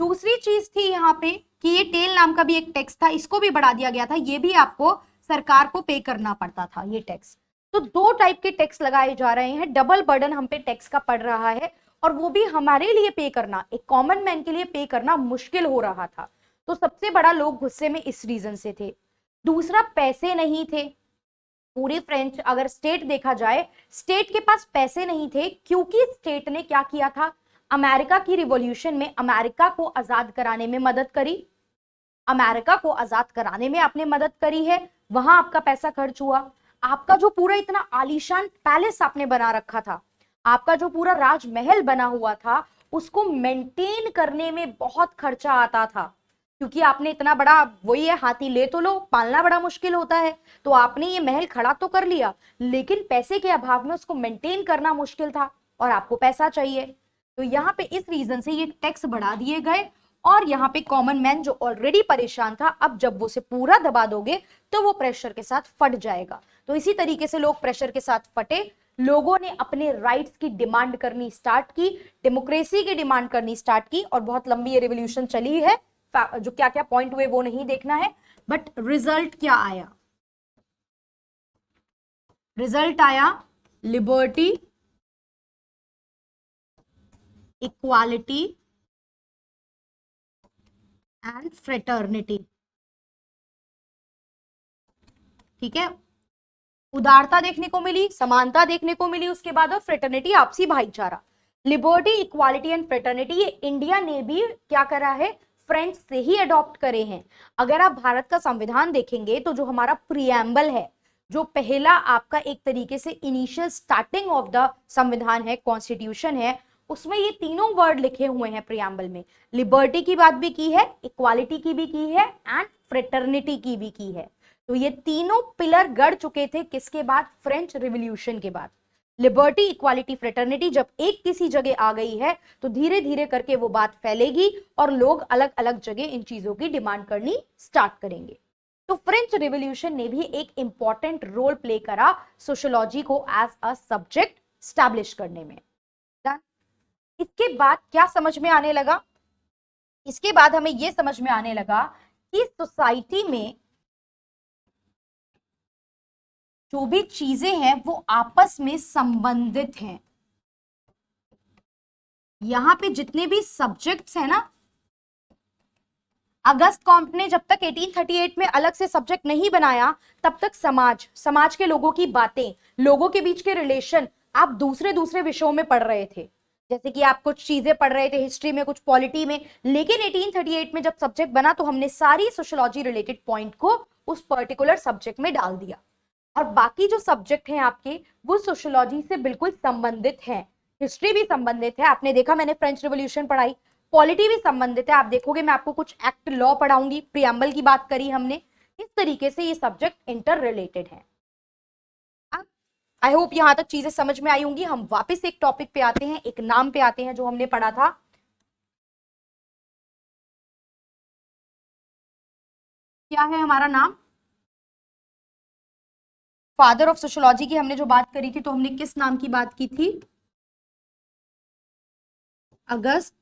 दूसरी चीज थी यहाँ पे कि ये टेल नाम का भी एक टैक्स था, इसको भी बढ़ा दिया गया था। ये भी आपको सरकार को पे करना पड़ता था ये टैक्स। तो 2 टाइप के टैक्स लगाए जा रहे हैं, डबल बर्डन हम पे टैक्स का पड़ रहा है, और वो भी हमारे लिए पे करना, एक कॉमन मैन के लिए पे करना मुश्किल हो रहा था। तो सबसे बड़ा लोग गुस्से में इस रीजन से थे। दूसरा, पैसे नहीं थे। पूरी फ्रेंच अगर स्टेट देखा जाए, स्टेट के पास पैसे नहीं थे, क्योंकि स्टेट ने क्या किया था, अमेरिका की रिवॉल्यूशन में अमेरिका को आजाद कराने में मदद करी। अमेरिका को आजाद कराने में आपने मदद करी है, वहां आपका पैसा खर्च हुआ। आपका जो पूरा इतना आलीशान पैलेस आपने बना रखा था, आपका जो पूरा राजमहल बना हुआ था, उसको मेंटेन करने में बहुत खर्चा आता था, क्योंकि आपने इतना बड़ा, वही है हाथी ले तो लो, पालना बड़ा मुश्किल होता है। तो आपने ये महल खड़ा तो कर लिया, लेकिन पैसे के अभाव में उसको मेंटेन करना मुश्किल था, और आपको पैसा चाहिए। तो यहाँ पे इस रीजन से ये टैक्स बढ़ा दिए गए, और यहाँ पे कॉमन मैन जो ऑलरेडी परेशान था, अब जब वो उसे पूरा दबा दोगे तो वो प्रेशर के साथ फट जाएगा। तो इसी तरीके से लोग प्रेशर के साथ फटे, लोगों ने अपने राइट्स की डिमांड करनी स्टार्ट की, डेमोक्रेसी की डिमांड करनी स्टार्ट की, और बहुत लंबी ये रिवॉल्यूशन चली है। जो क्या क्या पॉइंट हुए वो नहीं देखना है, बट रिजल्ट क्या आया, रिजल्ट आया लिबर्टी, इक्वालिटी एंड फ्रेटर्निटी। ठीक है, उदारता देखने को मिली, समानता देखने को मिली, उसके बाद और फ्रेटर्निटी, आपसी भाईचारा। लिबर्टी, इक्वालिटी एंड फ्रेटर्निटी ये इंडिया ने भी क्या करा है, फ्रेंच से ही अडॉप्ट करे हैं। अगर आप भारत का संविधान देखेंगे तो जो हमारा प्रियम्बल है, जो पहला आपका एक तरीके से इनिशियल स्टार्टिंग ऑफ द संविधान है, कॉन्स्टिट्यूशन है, उसमें ये तीनों वर्ड लिखे हुए हैं प्रियम्बल में। लिबर्टी की बात भी की है, इक्वालिटी की भी की है एंड फ्रेटर्निटी की भी की है। तो ये तीनों पिलर गड़ चुके थे किसके बाद, फ्रेंच रिवॉल्यूशन के बाद। लिबर्टी, इक्वालिटी, फ्रेटर्निटी जब एक किसी जगह आ गई है तो धीरे धीरे करके वो बात फैलेगी और लोग अलग अलग जगह इन चीजों की डिमांड करनी स्टार्ट करेंगे। तो फ्रेंच रिवॉल्यूशन ने भी एक इंपॉर्टेंट रोल प्ले करा सोशियोलॉजी को एज अ सब्जेक्ट स्टैब्लिश करने में। इसके बाद क्या समझ में आने लगा, इसके बाद हमें यह समझ में आने लगा कि सोसाइटी में जो भी चीजें हैं वो आपस में संबंधित हैं। यहां पे जितने भी सब्जेक्ट्स हैं ना, अगस्त कॉम्ट ने जब तक 1838 में अलग से सब्जेक्ट नहीं बनाया तब तक समाज के लोगों की बातें, लोगों के बीच के रिलेशन आप दूसरे दूसरे विषयों में पढ़ रहे थे। जैसे कि आप कुछ चीजें पढ़ रहे थे हिस्ट्री में, कुछ पॉलिटी में, लेकिन 1838 में जब सब्जेक्ट बना तो हमने सारी सोशियोलॉजी रिलेटेड पॉइंट को उस पर्टिकुलर सब्जेक्ट में डाल दिया। और बाकी जो सब्जेक्ट हैं आपके वो सोशियोलॉजी से बिल्कुल संबंधित हैं। हिस्ट्री भी संबंधित है, आपने देखा मैंने फ्रेंच रिवॉल्यूशन पढ़ाई, पॉलिटी भी संबंधित है, आप देखोगे मैं आपको कुछ एक्ट लॉ पढ़ाऊंगी, प्रियम्बल की बात करी हमने। इस तरीके से ये सब्जेक्ट इंटर रिलेटेड है। अब आई होप यहां तक चीजें समझ में आई होंगी। हम वापस एक टॉपिक पे आते हैं, एक नाम पे आते हैं जो हमने पढ़ा था। क्या है हमारा नाम, फादर ऑफ सोशियोलॉजी की हमने जो बात करी थी तो हमने किस नाम की बात की थी, अगस्त।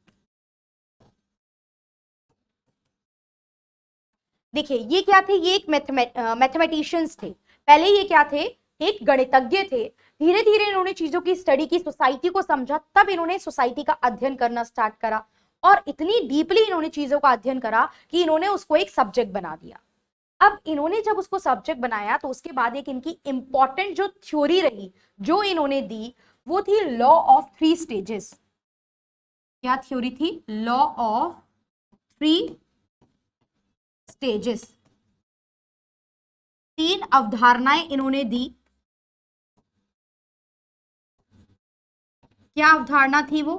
देखिए ये क्या थे, ये एक मैथमेटिशियंस थे। पहले ये क्या थे, एक गणितज्ञ थे। धीरे धीरे इन्होंने चीजों की स्टडी की, सोसाइटी को समझा, तब इन्होंने सोसाइटी का अध्ययन करना स्टार्ट करा और इतनी डीपली इन्होंने चीजों का अध्ययन करा कि इन्होंने उसको एक सब्जेक्ट बना दिया। अब इन्होंने जब उसको सब्जेक्ट बनाया तो उसके बाद एक इनकी इंपॉर्टेंट जो थ्योरी रही जो इन्होंने दी वो थी लॉ ऑफ 3 स्टेजेस। क्या थ्योरी थी, लॉ ऑफ 3 स्टेजेस। 3 अवधारणाएं इन्होंने दी। क्या अवधारणा थी वो,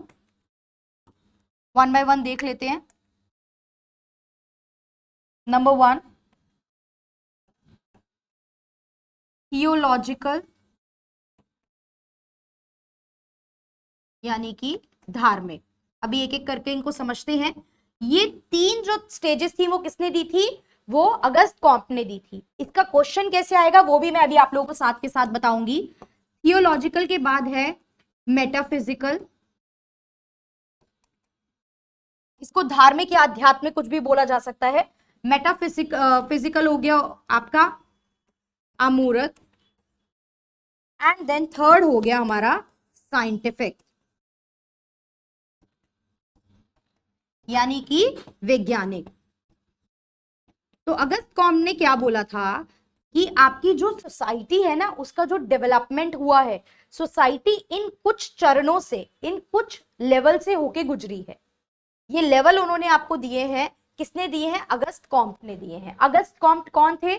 वन बाय वन देख लेते हैं। नंबर 1, थियोलॉजिकल यानी कि धार्मिक। अभी एक एक करके इनको समझते हैं। ये 3 जो स्टेजेस थी वो किसने दी थी, वो अगस्त कॉम्ट ने दी थी। इसका क्वेश्चन कैसे आएगा वो भी मैं अभी आप लोगों को साथ के साथ बताऊंगी। थियोलॉजिकल के बाद है मेटाफिजिकल, इसको धार्मिक या आध्यात्मिक कुछ भी बोला जा सकता है। फिजिकल हो गया आपका अमूर्त, एंड देन थर्ड हो गया हमारा साइंटिफिक यानी कि वैज्ञानिक। तो अगस्त कॉम्ट ने क्या बोला था कि आपकी जो सोसाइटी है ना उसका जो डेवलपमेंट हुआ है, सोसाइटी इन कुछ चरणों से, इन कुछ लेवल से होके गुजरी है। ये लेवल उन्होंने आपको दिए हैं, किसने दिए हैं, अगस्त कॉम्ट ने दिए हैं। अगस्त कॉम्ट कौन थे,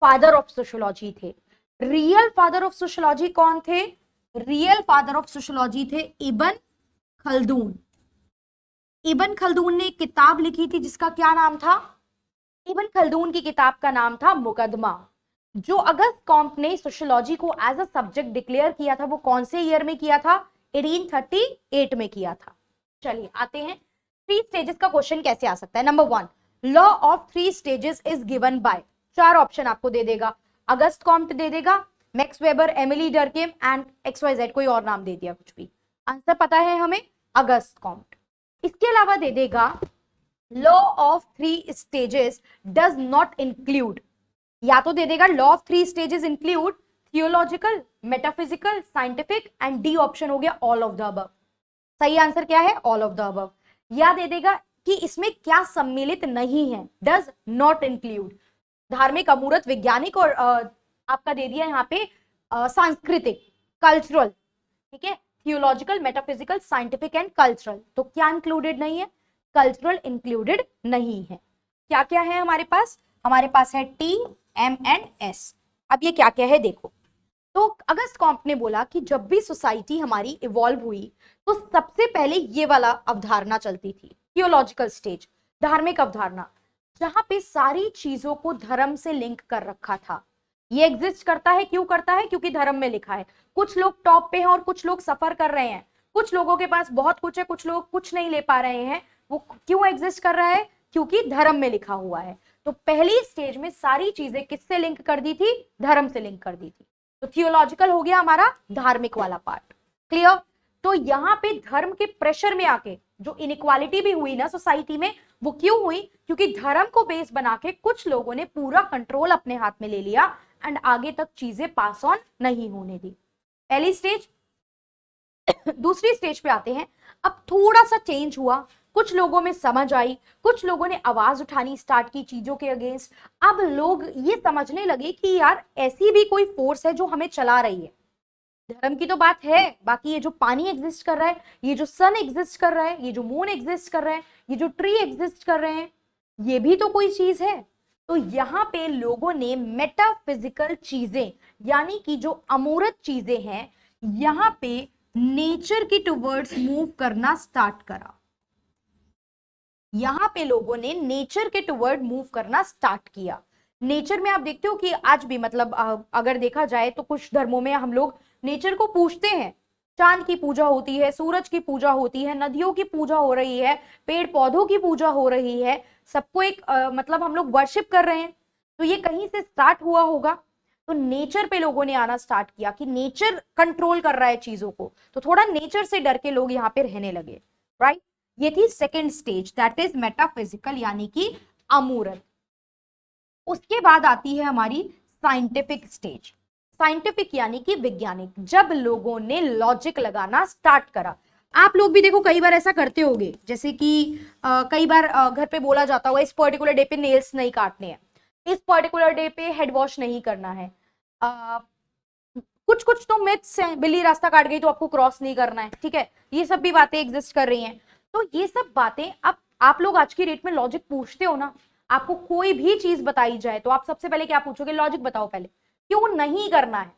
फादर ऑफ सोशियोलॉजी थे। रियल फादर ऑफ सोशियोलॉजी कौन थे, रियल फादर ऑफ सोशियोलॉजी थे इब्न खल्दून। इब्न खल्दून ने एक किताब लिखी थी जिसका क्या नाम था, इब्न खल्दून की किताब का नाम था मुकदमा। जो अगस्त कॉम्ट ने सोशियोलॉजी को एज अ सब्जेक्ट डिक्लेयर किया था वो कौन से ईयर में किया था, 1838 में किया था। चलिए आते हैं 3 स्टेजेस का क्वेश्चन कैसे आ सकता है। Number 1, law of 3 stages is given by, 4 option आपको दे देगा, अगस्त कॉम्ट दे देगा, Max Weber, Emile Durkheim and XYZ, कोई और नाम दे दिया कुछ भी। आंसर पता है हमें, अगस्त कॉम्ट। इसके अलावा दे देगा law of 3 stages does not include, या तो दे देगा law of 3 stages include theological, metaphysical, scientific and D option हो गया ऑल ऑफ द अबव। सही आंसर क्या है? All of the above. याद दे देगा कि इसमें क्या सम्मिलित नहीं है, डज नॉट इंक्लूड। धार्मिक, अमूर्त, वैज्ञानिक और आपका दे दिया यहाँ पे सांस्कृतिक, कल्चरल, ठीक है, theological, metaphysical, scientific and cultural. तो क्या इंक्लूडेड नहीं है? कल्चरल इंक्लूडेड नहीं है। क्या क्या है हमारे पास? हमारे पास है टी, एम एंड एस। अब ये क्या क्या है देखो। तो अगस्त कॉम्ट ने बोला कि जब भी सोसाइटी हमारी इवॉल्व हुई तो सबसे पहले ये वाला अवधारणा चलती थी, थियोलॉजिकल स्टेज, धार्मिक अवधारणा, जहां पे सारी चीजों को धर्म से लिंक कर रखा था। ये एग्जिस्ट करता है, क्यों करता है? क्योंकि धर्म में लिखा है। कुछ लोग टॉप पे हैं और कुछ लोग सफर कर रहे हैं, कुछ लोगों के पास बहुत कुछ है, कुछ लोग कुछ नहीं ले पा रहे हैं। वो क्यों एग्जिस्ट कर रहा है? क्योंकि धर्म में लिखा हुआ है। तो पहली स्टेज में सारी चीजें किससे लिंक कर दी थी? धर्म से लिंक कर दी थी। तो थियोलॉजिकल हो गया हमारा धार्मिक वाला पार्ट। क्लियर? तो यहाँ पे धर्म के प्रेशर में आके जो इनइक्वालिटी भी हुई ना सोसाइटी में, वो क्यों हुई? क्योंकि धर्म को बेस बना के कुछ लोगों ने पूरा कंट्रोल अपने हाथ में ले लिया एंड आगे तक चीजें पास ऑन नहीं होने दी। पहली स्टेज। दूसरी स्टेज पे आते हैं। अब थोड़ा सा चेंज हुआ, कुछ लोगों में समझ आई, कुछ लोगों ने आवाज उठानी स्टार्ट की चीजों के अगेंस्ट। अब लोग ये समझने लगे कि यार ऐसी भी कोई फोर्स है जो हमें चला रही है। धर्म की तो बात है, बाकी ये जो पानी एग्जिस्ट कर रहा है, ये जो सन एग्जिस्ट कर रहा है, ये जो मून एग्जिस्ट कर रहा है, ये जो ट्री एग्जिस्ट कर रहे हैं, ये भी तो कोई चीज है। तो यहाँ पे लोगों ने मेटाफिजिकल चीजें, यानी कि जो अमूर्त चीजें हैं, यहाँ पे नेचर की टुवर्ड्स मूव करना स्टार्ट करा। यहां पे लोगों ने नेचर के टुवर्ड मूव करना स्टार्ट किया। नेचर में आप देखते हो कि आज भी मतलब अगर देखा जाए तो कुछ धर्मों में हम लोग नेचर को पूजते हैं। चांद की पूजा होती है, सूरज की पूजा होती है, नदियों की पूजा हो रही है, पेड़ पौधों की पूजा हो रही है, सबको एक मतलब हम लोग वर्शिप कर रहे हैं। तो ये कहीं से स्टार्ट हुआ होगा। तो नेचर पे लोगों ने आना स्टार्ट किया कि नेचर कंट्रोल कर रहा है चीजों को, तो थोड़ा नेचर से डर के लोग यहाँ पे रहने लगे। राइट? ये थी second stage, that is metaphysical, यानी कि अमूर्त। उसके बाद आती है हमारी साइंटिफिक स्टेज। साइंटिफिक यानी कि वैज्ञानिक, जब लोगों ने लॉजिक लगाना स्टार्ट करा। आप लोग भी देखो कई बार ऐसा करते होंगे, जैसे कि कई बार घर पे बोला जाता होगा इस पर्टिकुलर डे पे नेल्स नहीं काटने हैं, इस पर्टिकुलर डे पे हेड वॉश नहीं करना है। कुछ कुछ तो मिथ्स हैं, बिल्ली रास्ता काट गई तो आपको क्रॉस नहीं करना है, ठीक है, ये सब भी बातें एग्जिस्ट कर रही हैं। तो ये सब बातें अब आप लोग आज की डेट में लॉजिक पूछते हो ना, आपको कोई भी चीज बताई जाए तो आप सबसे पहले क्या पूछोगे? लॉजिक बताओ पहले, क्यों नहीं करना है।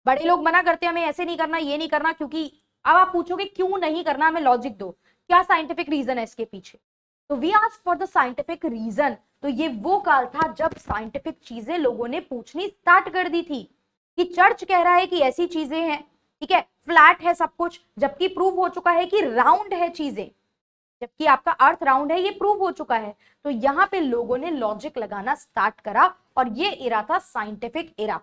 बड़े लोग मना करते हैं हमें ऐसे नहीं करना, ये नहीं करना, क्योंकि अब आप पूछोगे क्यों नहीं करना, हमें लॉजिक दो, क्या साइंटिफिक रीजन है इसके पीछे। तो we ask for the scientific reason. तो ये वो काल था जब साइंटिफिक चीजें लोगों ने पूछनी स्टार्ट कर दी थी, कि चर्च कह रहा है कि ऐसी चीजें हैं, ठीक है, फ्लैट है सब कुछ, जबकि प्रूव हो चुका है कि राउंड है चीजें, जबकि आपका अर्थ राउंड है, ये प्रूव हो चुका है। तो यहाँ पे लोगों ने लॉजिक लगाना स्टार्ट करा और ये इरा था साइंटिफिक इरा।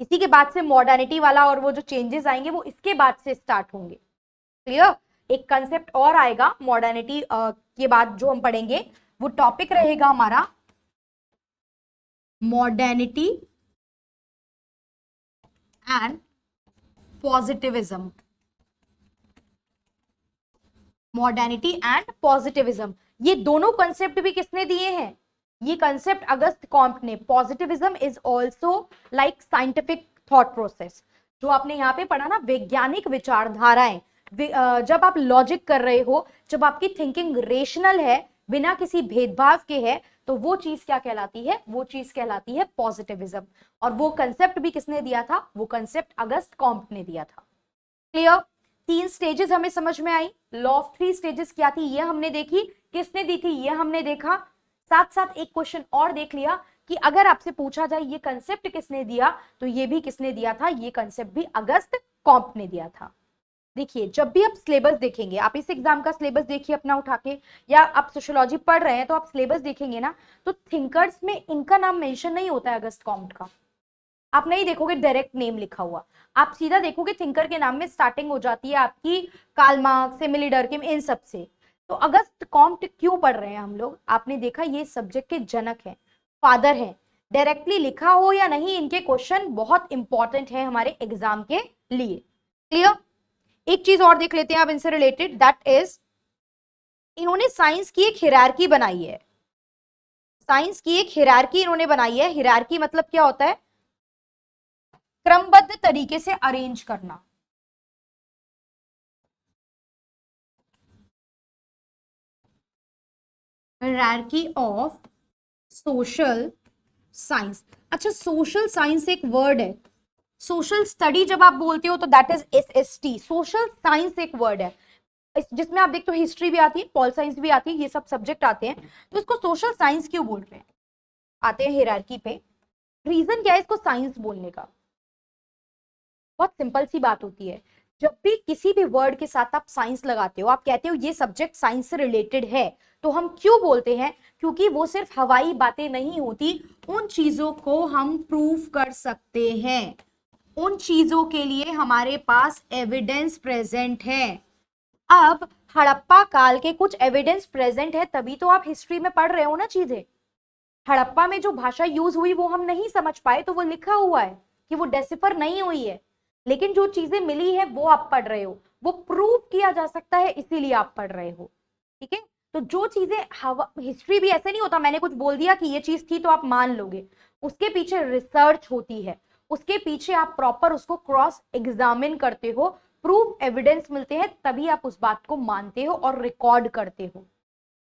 इसी के बाद से मॉडर्निटी वाला और वो जो चेंजेस आएंगे वो इसके बाद से स्टार्ट होंगे। क्लियर? एक कंसेप्ट और आएगा मॉडर्निटी के बाद जो हम पढ़ेंगे, वो टॉपिक रहेगा हमारा modernity and positivism. Modernity and positivism, ये दोनों कंसेप्ट भी किसने दिए हैं? ये कंसेप्ट अगस्त कॉम्ट ने। Positivism is also like scientific thought process, जो आपने यहाँ पे पढ़ा ना, वैज्ञानिक विचारधाराएं। जब आप लॉजिक कर रहे हो, जब आपकी थिंकिंग रेशनल है, बिना किसी भेदभाव के है, तो वो चीज क्या कहलाती है? वो चीज कहलाती है पॉजिटिविज्म। और वो कंसेप्ट भी किसने दिया था? वो कंसेप्ट अगस्त कॉम्ट ने दिया था। क्लियर? 3 स्टेजेस हमें समझ में आई। लॉ ऑफ 3 स्टेजेस क्या थी ये हमने देखी, किसने दी थी ये हमने देखा। साथ साथ एक क्वेश्चन और देख लिया कि अगर आपसे पूछा जाए ये कंसेप्ट किसने दिया, तो ये भी किसने दिया था? ये कंसेप्ट भी अगस्त कॉम्ट ने दिया था। देखिए, जब भी आप सिलेबस देखेंगे, आप इस एग्जाम का सिलेबस देखिए अपना उठा के, या आप सोशियोलॉजी पढ़ रहे हैं तो आप सिलेबस देखेंगे ना, तो थिंकर्स में इनका नाम मेंशन नहीं होता है अगस्त कॉम्ट का। आप नहीं देखोगे डायरेक्ट नेम लिखा हुआ, आप सीधा देखोगे थिंकर के नाम में स्टार्टिंग हो जाती है आपकी कार्ल मार्क्स, एमिली डर्किम, इन सब से। तो अगस्त कॉम्ट क्यों पढ़ रहे हैं हम लोग? आपने देखा ये सब्जेक्ट के जनक हैं, फादर हैं, डायरेक्टली लिखा हो या नहीं, इनके क्वेश्चन बहुत इंपॉर्टेंट है हमारे एग्जाम के लिए। क्लियर? एक चीज और देख लेते हैं अब इनसे रिलेटेड, दैट इज इन्होंने साइंस की एक हिरार्की बनाई है। साइंस की एक हिरार्की इन्होंने बनाई है। हिरार्की मतलब क्या होता है? क्रमबद्ध तरीके से अरेंज करना। Hierarchy of social science. अच्छा, सोशल साइंस एक वर्ड है। सोशल स्टडी जब आप बोलते हो तो that is SST। Social science एक वर्ड है जिसमें आप देखते हो हिस्ट्री भी आती है, पॉल साइंस भी आती है, ये सब सब्जेक्ट आते हैं। तो इसको सोशल साइंस क्यों बोल रहे हैं? आते हैं हिरार्की पे। रीजन क्या है इसको साइंस बोलने का? बहुत सिंपल सी बात होती है। जब भी किसी भी वर्ड के साथ आप साइंस लगाते हो, आप कहते हो ये सब्जेक्ट साइंस से रिलेटेड है, तो हम क्यों बोलते हैं? क्योंकि वो सिर्फ हवाई बातें नहीं होती, उन चीजों को हम प्रूव कर सकते हैं। उन चीजों के लिए हमारे पास एविडेंस प्रेजेंट है। अब हड़प्पा काल के कुछ एविडेंस प्रेजेंट है, तभी तो आप हिस्ट्री में पढ़ रहे हो ना चीजें। हड़प्पा में जो भाषा यूज हुई वो हम नहीं समझ पाए, तो वो लिखा हुआ है कि वो डेसिफर नहीं हुई है, लेकिन जो चीजें मिली है वो आप पढ़ रहे हो, वो प्रूव किया जा सकता है, इसीलिए आप पढ़ रहे हो। ठीक है? तो जो चीजें हिस्ट्री भी ऐसे नहीं होता मैंने कुछ बोल दिया कि ये चीज थी तो आप मान लोगे। उसके पीछे रिसर्च होती है, उसके पीछे आप प्रॉपर उसको क्रॉस एग्जामिन करते हो, प्रूफ एविडेंस मिलते हैं, तभी आप उस बात को मानते हो और रिकॉर्ड करते हो।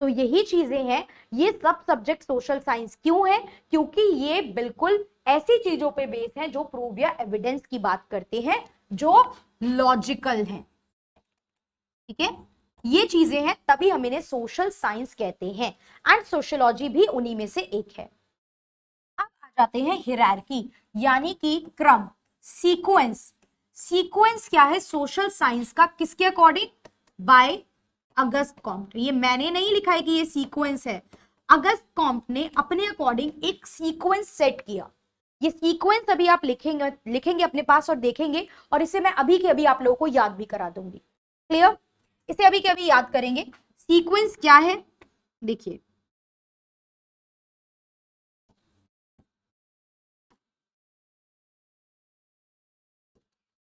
तो यही चीजें हैं। ये सब सब्जेक्ट सोशल साइंस क्यों है? क्योंकि ये बिल्कुल ऐसी चीजों पे बेस है जो प्रूव या एविडेंस की बात करते हैं, जो लॉजिकल हैं। ठीक है? ये चीजें हैं, तभी हम इन्हें सोशल साइंस कहते हैं। एंड सोशियोलॉजी भी उन्हीं में से एक है। अब आ जाते हैं हिरार्की, यानी कि क्रम, सीक्वेंस। सीक्वेंस क्या है सोशल साइंस का? किसके अकॉर्डिंग? Bye Auguste Comte. ये मैंने नहीं लिखा है कि ये सीक्वेंस है, अगस्त कॉम्ट ने अपने अकॉर्डिंग एक सीक्वेंस सेट किया। ये सीक्वेंस अभी आप लिखेंगे अपने पास और देखेंगे, और इसे मैं अभी के अभी आप लोगों को याद भी करा दूंगी। क्लियर? इसे अभी के अभी याद करेंगे। सीक्वेंस क्या है? देखिए,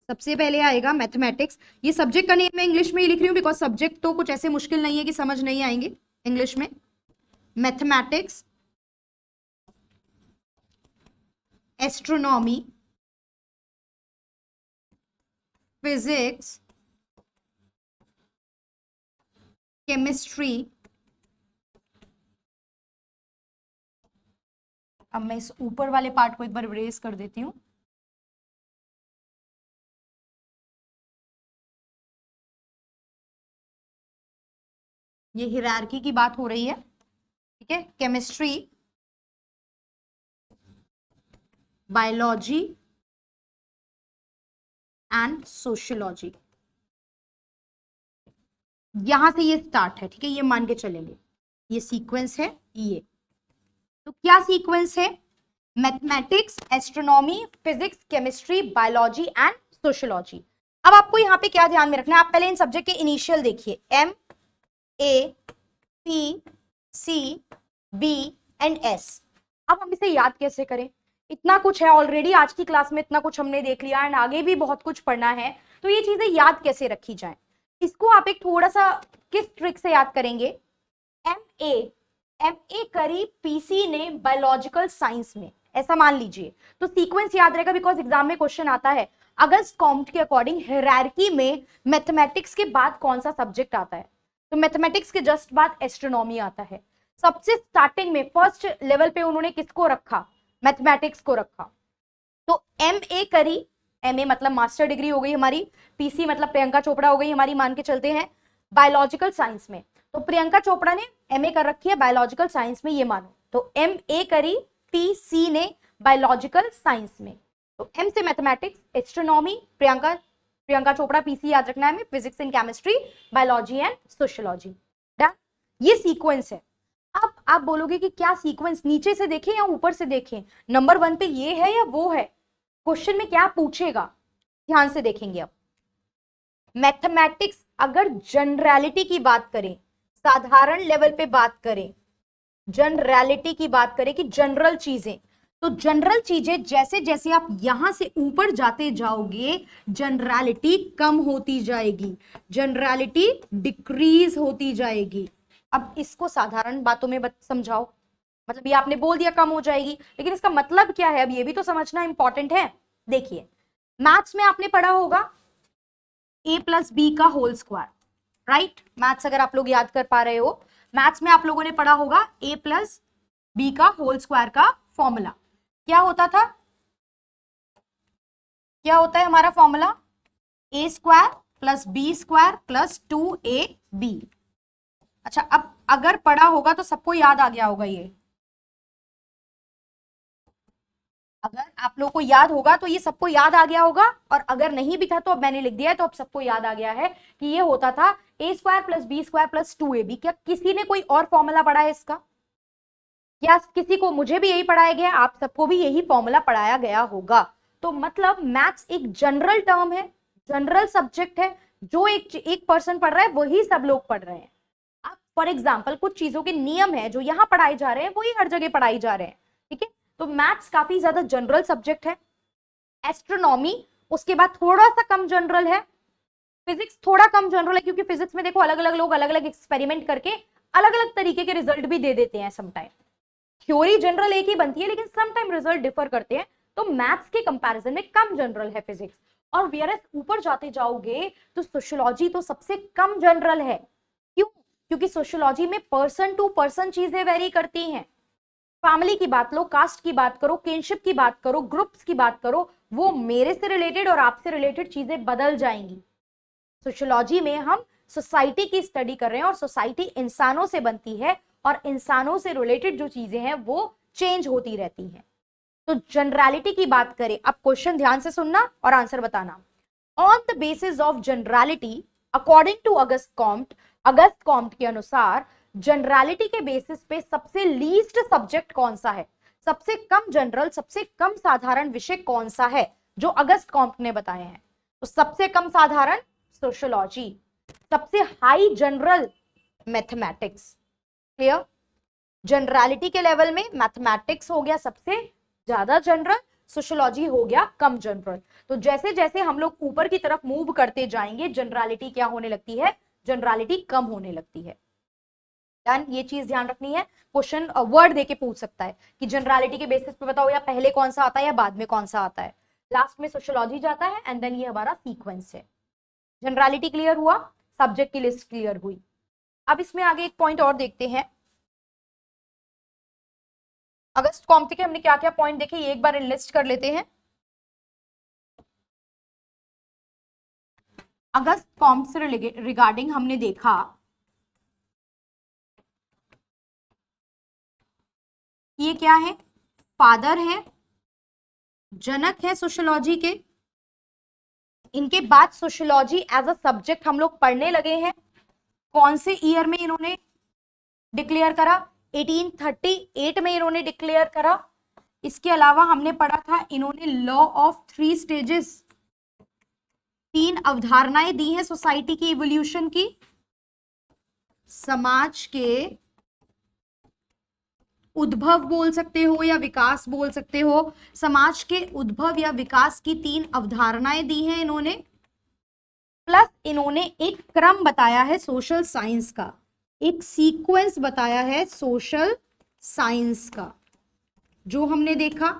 सबसे पहले आएगा मैथमेटिक्स। ये सब्जेक्ट का नेम मैं इंग्लिश में ही लिख रही हूँ, बिकॉज सब्जेक्ट तो कुछ ऐसे मुश्किल नहीं है कि समझ नहीं आएंगे इंग्लिश में। Mathematics, astronomy, physics, chemistry. अब मैं इस ऊपर वाले पार्ट को एक बार इरेज कर देती हूं। ये हिरार्की की बात हो रही है। ठीक है? केमिस्ट्री, बायोलॉजी एंड सोशियोलॉजी, यहां से ये स्टार्ट है। ठीक है? ये मान के चलेंगे, ये सीक्वेंस है ये। तो क्या सीक्वेंस है? Mathematics, astronomy, physics, chemistry, biology and sociology. अब आपको यहाँ पे क्या ध्यान में रखना है? आप पहले इन सब्जेक्ट के इनिशियल देखिए, M A P C B and S। अब हम इसे याद कैसे करें? इतना कुछ है ऑलरेडी, आज की क्लास में इतना कुछ हमने देख लिया, एंड आगे भी बहुत कुछ पढ़ना है, तो ये चीजें याद कैसे रखी जाए? इसको आप एक थोड़ा सा किस ट्रिक से याद करेंगे? MA करी PC ने बायोलॉजिकल साइंस में, ऐसा मान लीजिए, तो सीक्वेंस याद रहेगा, बिकॉज एग्जाम में क्वेश्चन आता है अगस्त कॉम्ट के अकॉर्डिंग हायरार्की में मैथमेटिक्स के बाद कौन सा सब्जेक्ट आता है? तो मैथमेटिक्स के जस्ट बाद एस्ट्रोनॉमी आता है। सबसे स्टार्टिंग में फर्स्ट लेवल पे उन्होंने किसको रखा? मैथमेटिक्स को रखा। तो MA करी, MA मतलब मास्टर डिग्री हो गई हमारी, PC मतलब प्रियंका चोपड़ा हो गई हमारी, मान के चलते हैं बायोलॉजिकल साइंस में। तो प्रियंका चोपड़ा ने MA कर रखी है बायोलॉजिकल साइंस में, ये मानो। तो MA करी, PC ने बायोलॉजिकल साइंस में। तो M से mathematics, astronomy, Priyanka Chopra, PC याद रखना है हमें, physics and chemistry, biology and sociology. Done? ये सीक्वेंस है। अब आप बोलोगे कि क्या सीक्वेंस नीचे से देखें या ऊपर से देखें? नंबर 1 पे ये है या वो है? क्वेश्चन में क्या पूछेगा, ध्यान से देखेंगे। अब मैथमेटिक्स अगर जनरलिटी की बात करें, साधारण लेवल पे बात करें, जनरलिटी की बात करें कि जनरल चीजें, तो जनरल चीजें जैसे जैसे आप यहां से ऊपर जाते जाओगे जनरलिटी कम होती जाएगी, जनरलिटी डिक्रीज होती जाएगी। अब इसको साधारण बातों में समझाओ, मतलब ये आपने बोल दिया कम हो जाएगी, लेकिन इसका मतलब क्या है अब ये भी तो समझना इंपॉर्टेंट है। देखिए मैथ्स में आपने पढ़ा होगा a प्लस बी का होल स्क्वायर, राइट। मैथ्स अगर आप लोग याद कर पा रहे हो, मैथ्स में आप लोगों ने पढ़ा होगा a प्लस बी का होल स्क्वायर का फॉर्मूला क्या होता था, क्या होता है हमारा formula, A square plus B square plus 2ab। अच्छा अब अगर पढ़ा होगा तो सबको याद आ गया होगा ये, अगर आप लोगों को याद होगा तो ये सबको याद आ गया होगा, और अगर नहीं भी था तो अब मैंने लिख दिया है तो अब सबको याद आ गया है कि ये होता था A square plus B square plus 2ab। क्या किसी ने कोई और फॉर्मूला पढ़ा है इसका, या किसी को, मुझे भी यही पढ़ाया गया, आप सबको भी यही फॉर्मूला पढ़ाया गया होगा। तो मतलब मैथ्स एक जनरल टर्म है, जनरल सब्जेक्ट है, जो एक पर्सन पढ़ रहा है वही सब लोग पढ़ रहे हैं। अब फॉर एग्जाम्पल कुछ चीजों के नियम है जो यहाँ पढ़ाए जा रहे हैं वही हर जगह पढ़ाई जा रहे हैं, ठीक है। तो मैथ्स काफी ज्यादा जनरल सब्जेक्ट है। एस्ट्रोनॉमी उसके बाद थोड़ा सा कम जनरल है। फिजिक्स थोड़ा कम जनरल है, क्योंकि फिजिक्स में देखो अलग अलग लोग अलग अलग एक्सपेरिमेंट करके अलग अलग तरीके के रिजल्ट भी दे देते हैं। समटाइम थ्योरी जनरल एक ही बनती है, लेकिन समटाइम रिजल्ट डिफर करते हैं। तो मैथ्स के कंपैरिजन में कम जनरल है फिजिक्स। और वेयरएज ऊपर जाते जाओगे तो सोशियोलॉजी तो सबसे कम जनरल है। क्यों? क्योंकि सोशियोलॉजी में पर्सन टू पर्सन चीजें वेरी करती हैं। फैमिली की बात लो, कास्ट की बात करो, किनशिप की बात करो, ग्रुप्स की बात करो, वो मेरे से रिलेटेड और आपसे रिलेटेड चीजें बदल जाएंगी। सोशियोलॉजी में हम सोसाइटी की स्टडी कर रहे हैं और सोसाइटी इंसानों से बनती है और इंसानों से रिलेटेड जो चीजें हैं वो चेंज होती रहती हैं। तो जनरलिटी की बात करें, अब क्वेश्चन ध्यान से सुनना और आंसर बताना। On the basis of generality according to Auguste Comte के अनुसार जनरलिटी के बेसिस पे सबसे लीस्ट सब्जेक्ट कौन सा है, सबसे कम जनरल, सबसे कम साधारण विषय कौन सा है जो अगस्त कॉम्ट ने बताए हैं। तो सबसे कम साधारण सोशियोलॉजी, सबसे high general mathematics. Clear? Generality के लेवल में मैथमेटिक्स हो गया सबसे ज्यादा जनरल, सोशियोलॉजी हो गया कम जनरल। तो जैसे जैसे हम लोग ऊपर की तरफ मूव करते जाएंगे जनरलिटी क्या होने लगती है, जनरलिटी कम होने लगती है। डन? ये चीज ध्यान रखनी है। क्वेश्चन वर्ड देके पूछ सकता है कि जनरलिटी के बेसिस पे बताओ या पहले कौन सा आता है या बाद में कौन सा आता है। लास्ट में सोशियोलॉजी जाता है एंड देन ये हमारा सीक्वेंस है। जनरलिटी क्लियर हुआ, सब्जेक्ट की लिस्ट क्लियर हुई। अब इसमें आगे एक पॉइंट और देखते हैं। अगस्त कॉम्ट के हमने क्या क्या पॉइंट देखे ये एक बार लिस्ट कर लेते हैं। अगस्त कॉम्ट से रिगार्डिंग हमने देखा ये क्या है, फादर है, जनक है सोशियोलॉजी के। इनके बाद सोशियोलॉजी एज अ सब्जेक्ट हम लोग पढ़ने लगे हैं। कौन से ईयर में इन्होंने डिक्लेयर करा, 1838 में इन्होंने डिक्लेयर करा। इसके अलावा हमने पढ़ा था इन्होंने लॉ ऑफ 3 स्टेजेस, 3 अवधारणाएं दी हैं सोसाइटी की इवोल्यूशन की। समाज के उद्भव बोल सकते हो या विकास बोल सकते हो, समाज के उद्भव या विकास की 3 अवधारणाएं दी हैं इन्होंने। प्लस इन्होंने एक क्रम बताया है सोशल साइंस का, एक सीक्वेंस बताया है सोशल साइंस का जो हमने देखा।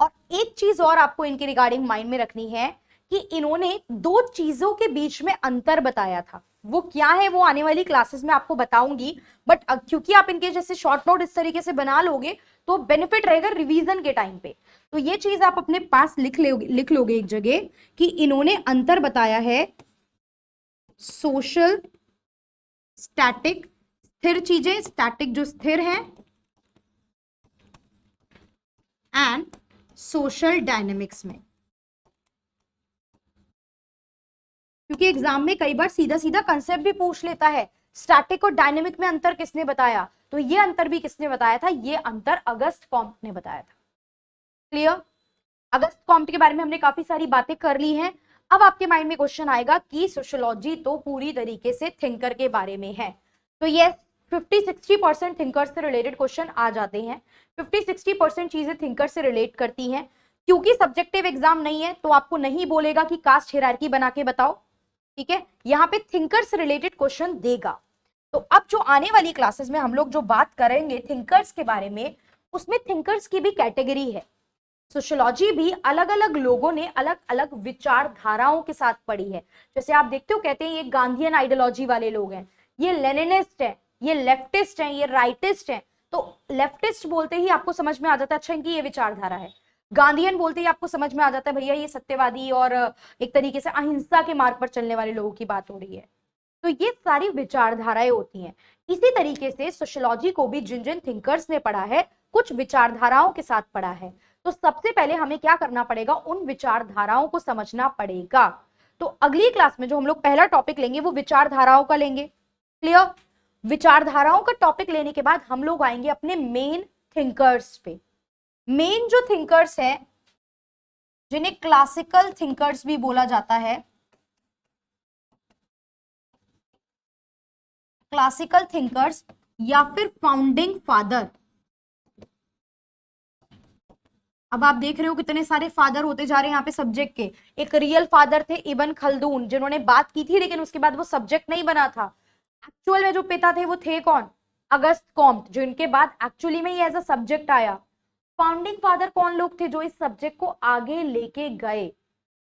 और एक चीज और आपको इनके रिगार्डिंग माइंड में रखनी है कि इन्होंने 2 चीजों के बीच में अंतर बताया था। वो क्या है वो आने वाली क्लासेस में आपको बताऊंगी, बट क्योंकि आप इनके जैसे शॉर्ट नोट इस तरीके से बना लोगे तो बेनिफिट रहेगा रिवीजन के टाइम पे। तो ये चीज आप अपने पास लिख लोगे एक जगह कि इन्होंने अंतर बताया है सोशल स्टैटिक, स्थिर चीजें, स्टैटिक जो स्थिर है, एंड सोशल डायनेमिक्स में। क्योंकि एग्जाम में कई बार सीधा सीधा कंसेप्ट भी पूछ लेता है, स्टैटिक और डायनेमिक में अंतर किसने बताया, तो ये अंतर भी किसने बताया था, ये अंतर अगस्त कॉम्ट ने बताया था। क्लियर? अगस्त कॉम्ट के बारे में हमने काफी सारी बातें कर ली हैं। अब आपके माइंड में क्वेश्चन आएगा कि सोशियोलॉजी तो पूरी तरीके से थिंकर के बारे में है, तो ये 50-60% थिंकर्स से रिलेटेड क्वेश्चन आ जाते हैं। 50-60% चीजें थिंकर से रिलेट करती हैं। क्योंकि सब्जेक्टिव एग्जाम नहीं है तो आपको नहीं बोलेगा कि कास्ट हायरार्की बना के बताओ, ठीक है, यहाँ पे थिंकर से रिलेटेड क्वेश्चन देगा। तो अब जो आने वाली क्लासेस में हम लोग जो बात करेंगे थिंकर्स के बारे में, उसमें थिंकर्स की भी कैटेगरी है। सोशियोलॉजी भी अलग अलग लोगों ने अलग अलग विचारधाराओं के साथ पढ़ी है। जैसे आप देखते हो, कहते हैं ये गांधीयन आइडियोलॉजी वाले लोग हैं, ये लेनिनिस्ट है, ये लेफ्टिस्ट हैं, ये राइटिस्ट हैं। तो लेफ्टिस्ट बोलते ही आपको समझ में आ जाता है अच्छा इनकी ये विचारधारा है। गांधीयन बोलते ही आपको समझ में आ जाता है भैया ये सत्यवादी और एक तरीके से अहिंसा के मार्ग पर चलने वाले लोगों की बात हो रही है। तो ये सारी विचारधाराएं होती हैं। इसी तरीके से सोशियोलॉजी को भी जिन जिन थिंकर्स ने पढ़ा है कुछ विचारधाराओं के साथ पढ़ा है। तो सबसे पहले हमें क्या करना पड़ेगा, उन विचारधाराओं को समझना पड़ेगा। तो अगली क्लास में जो हम लोग पहला टॉपिक लेंगे वो विचारधाराओं का लेंगे। क्लियर? विचारधाराओं का टॉपिक लेने के बाद हम लोग आएंगे अपने मेन थिंकर्स पे। मेन जो थिंकर्स हैं जिन्हें क्लासिकल थिंकर्स भी बोला जाता है, क्लासिकल थिंकर्स या फिर फाउंडिंग फादर। अब आप देख रहे हो कितने सारे फादर होते जा रहे हैं यहाँ पे सब्जेक्ट के। एक रियल फादर थे इब्न खल्दून, जिन्होंने बात की थी लेकिन उसके बाद वो सब्जेक्ट नहीं बना था। एक्चुअल में जो पिता थे वो थे कौन? अगस्त कॉम्ट, जो इनके बाद एक्चुअली में ये एज अ सब्जेक्ट आया। फाउंडिंग फादर कौन लोग थे जो इस सब्जेक्ट को आगे लेके गए,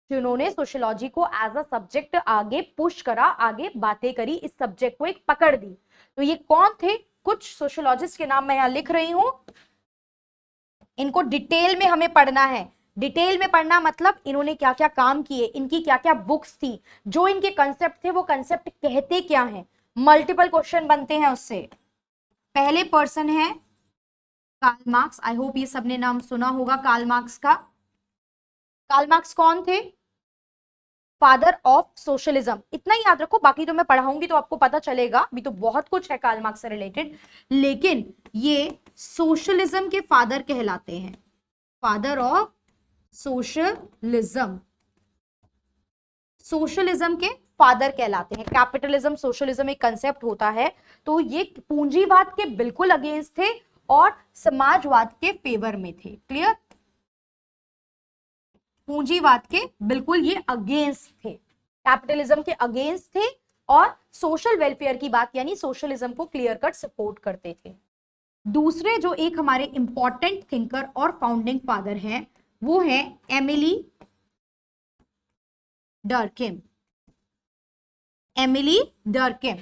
जिन्होंने सोशियोलॉजी को एज अ सब्जेक्ट आगे पुश करा, आगे बातें करी, इस सब्जेक्ट को एक पकड़ दी। तो ये कौन थे? कुछ सोशियोलॉजिस्ट के नाम मैं यहां लिख रही हूं, इनको डिटेल में हमें पढ़ना है। डिटेल में पढ़ना मतलब इन्होंने क्या क्या काम किए, इनकी क्या क्या बुक्स थी, जो इनके कंसेप्ट थे वो कंसेप्ट कहते क्या हैं। मल्टीपल क्वेश्चन बनते हैं उससे। पहले पर्सन है कार्ल मार्क्स। आई होप ये सबने नाम सुना होगा कार्ल मार्क्स का। कार्ल मार्क्स कौन थे? Father of socialism. इतना ही याद रखो, बाकी तो मैं पढ़ाऊंगी तो आपको पता चलेगा, अभी तो बहुत कुछ है कार्ल मार्क्स से रिलेटेड, लेकिन ये सोशलिज्म के फादर कहलाते हैं। फादर ऑफ सोशलिज्म, सोशलिज्म के फादर कहलाते हैं। कैपिटलिज्म सोशलिज्म एक कंसेप्ट होता है, तो ये पूंजीवाद के बिल्कुल अगेंस्ट थे और समाजवाद के फेवर में थे। क्लियर? पूंजीवाद के बिल्कुल ये अगेंस्ट थे, कैपिटलिज्म के अगेंस्ट थे और सोशल वेलफेयर की बात यानी सोशलिज्म को क्लियर कट सपोर्ट करते थे। दूसरे जो एक हमारे इंपॉर्टेंट थिंकर और फाउंडिंग फादर हैं वो है एमिली डर्किम। एमिली डर्किम,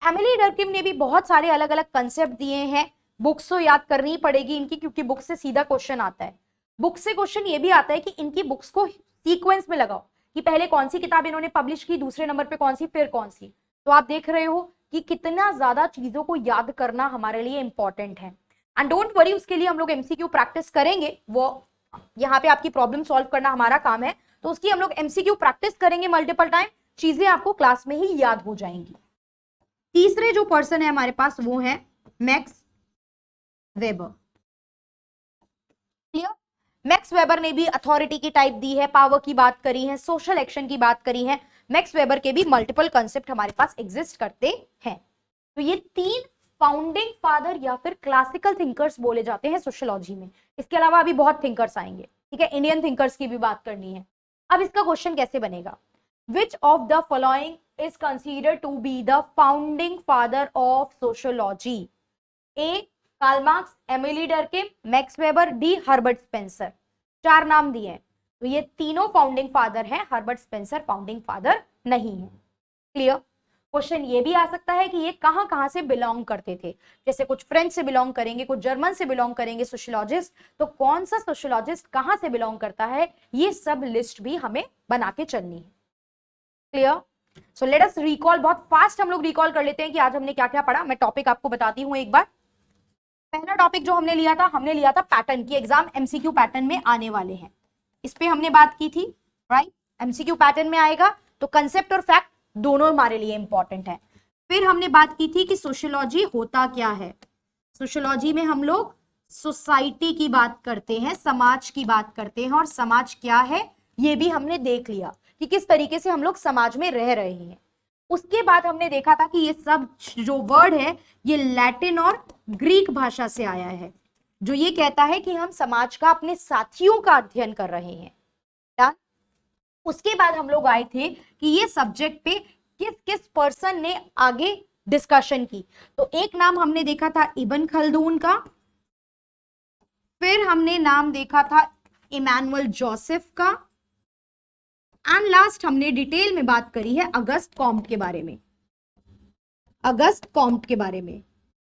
एमिली डर्किम ने भी बहुत सारे अलग अलग कंसेप्ट दिए हैं। बुक्स तो याद करनी पड़ेगी इनकी, क्योंकि बुक से सीधा क्वेश्चन आता है। बुक से क्वेश्चन ये भी आता है कि इनकी बुक्स को सीक्वेंस में लगाओ कि पहले कौन सी किताब इन्होंने पब्लिश की, दूसरे नंबर पे कौन सी, फिर कौन सी। तो आप देख रहे हो कि कितना ज्यादा चीजों को याद करना हमारे लिए इंपॉर्टेंट है। एंड डोंट वरी, उसके लिए हम लोग एमसीक्यू प्रैक्टिस करेंगे। वो यहाँ पे आपकी प्रॉब्लम सॉल्व करना हमारा काम है, तो उसकी हम लोग एमसीक्यू प्रैक्टिस करेंगे मल्टीपल टाइम, चीजें आपको क्लास में ही याद हो जाएंगी। तीसरे जो पर्सन है हमारे पास वो है max weber. Clear? Max weber ने भी अथॉरिटी की टाइप दी है, पावर की बात करी है, सोशल एक्शन की बात करी है। मैक्स वेबर के भी मल्टीपल कंसेप्ट हमारे पास एग्जिस्ट करते हैं। तो ये तीन फाउंडिंग फादर या फिर क्लासिकल थिंकर्स बोले जाते हैं सोशियोलॉजी में। इसके अलावा अभी बहुत थिंकर्स आएंगे, ठीक है, इंडियन थिंकर्स की भी बात करनी है। अब इसका क्वेश्चन कैसे बनेगा? Which of the following is considered to be the founding father of sociology? A. Karl Marx, Emile Durkheim, Max Weber, D. Herbert Spencer. चार नाम दिए हैं, तो ये तीनों फाउंडिंग फादर हैं, हर्बर्ट स्पेंसर फाउंडिंग फादर नहीं है। क्लियर? क्वेश्चन ये भी आ सकता है कि ये कहां कहां से बिलोंग करते थे। जैसे कुछ फ्रेंच से बिलोंग करेंगे, कुछ जर्मन से बिलोंग करेंगे सोशियोलॉजिस्ट, तो कौन सा सोशियोलॉजिस्ट कहां से बिलोंग करता है, ये सब लिस्ट भी हमें बना के चलनी है। Clear? So let us recall, बहुत फास्ट हम लोग रिकॉल कर लेते हैं कि आज हमने क्या क्या पढ़ा। मैं टॉपिक आपको बताती हूं एक बार। पहला टॉपिक जो हमने लिया था पैटर्न की, एग्जाम एमसीक्यू पैटर्न में आने वाले हैं, इस पे हमने बात की थी, राइट? एमसीक्यू पैटर्न में आएगा तो कंसेप्ट और फैक्ट दोनों हमारे लिए इंपॉर्टेंट है। फिर हमने बात की थी कि सोशियोलॉजी होता क्या है। सोशियोलॉजी में हम लोग सोसाइटी की बात करते हैं, समाज की बात करते हैं, और समाज क्या है ये भी हमने देख लिया कि किस तरीके से हम लोग समाज में रह रहे हैं। उसके बाद हमने देखा था कि ये सब जो वर्ड है ये लैटिन और ग्रीक भाषा से आया है, जो ये कहता है कि हम समाज का अपने साथियों का अध्ययन कर रहे हैं। डन। उसके बाद हम लोग आए थे कि ये सब्जेक्ट पे किस किस पर्सन ने आगे डिस्कशन की। तो एक नाम हमने देखा था इब्न खल्दून का, फिर हमने नाम देखा था इमैनुअल जोसेफ का, एंड लास्ट हमने डिटेल में बात करी है अगस्त कॉम्ट के बारे में, अगस्त कॉम्ट के बारे में।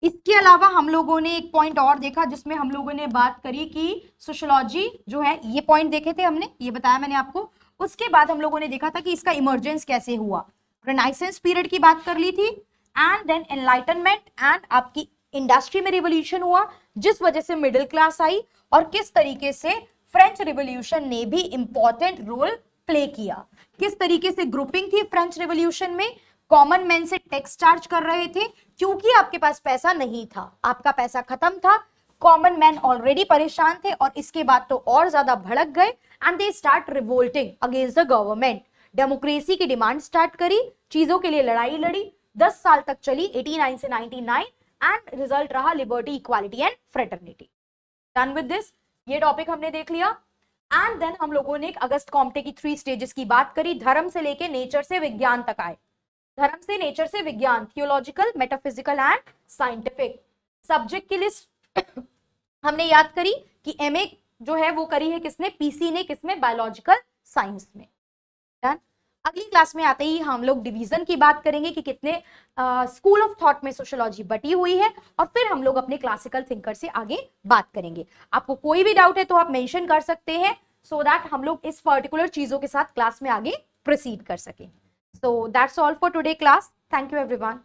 इसके अलावा हम लोगों ने एक पॉइंट और देखा जिसमें हम लोगों ने बात करी कि सोशियोलॉजी जो है, ये पॉइंट देखे थे हमने, ये बताया मैंने आपको। उसके बाद हम लोगों ने देखा था कि इसका इमर्जेंस कैसे हुआ, रेनाइसेंस पीरियड की बात कर ली थी, एंड देन एनलाइटनमेंट एंड आपकी इंडस्ट्री में रिवॉल्यूशन हुआ जिस वजह से मिडिल क्लास आई, और किस तरीके से फ्रेंच रिवॉल्यूशन ने भी इंपॉर्टेंट रोल प्ले किया। किस तरीके से ग्रुपिंग थी फ्रेंच रिवॉल्यूशन में, कॉमन मैन से टैक्स चार्ज कर रहे थे क्योंकि आपके पास पैसा नहीं था, आपका पैसा खत्म था, कॉमन मैन ऑलरेडी परेशान थे, और इसके बाद तो और ज्यादा भड़क गए and they start revolting against the government. Democracy की डिमांड स्टार्ट करी, चीजों के लिए लड़ाई लड़ी, 10 साल तक चली, 89 से 99, एंड रिजल्ट रहा liberty, equality and fraternity. Done with this, ये टॉपिक हमने देख लिया। एंड देन हम लोगों ने एक अगस्त कॉम्टे की 3 स्टेजेस की बात करी, धर्म से लेके नेचर से विज्ञान तक आए, धर्म से नेचर से विज्ञान, theological, metaphysical and scientific. Subject की लिस्ट हमने याद करी कि एमए जो है वो करी है किसने, पीसी ने, किसमें, बायोलॉजिकल साइंस में। डन। अगली क्लास में आते ही हम लोग डिवीजन की बात करेंगे कि कितने स्कूल ऑफ थॉट में सोशियोलॉजी बटी हुई है, और फिर हम लोग अपने क्लासिकल थिंकर से आगे बात करेंगे। आपको कोई भी डाउट है तो आप मेंशन कर सकते हैं, सो दैट हम लोग इस पर्टिकुलर चीजों के साथ क्लास में आगे प्रोसीड कर सकें। So that's all for today class. Thank you everyone.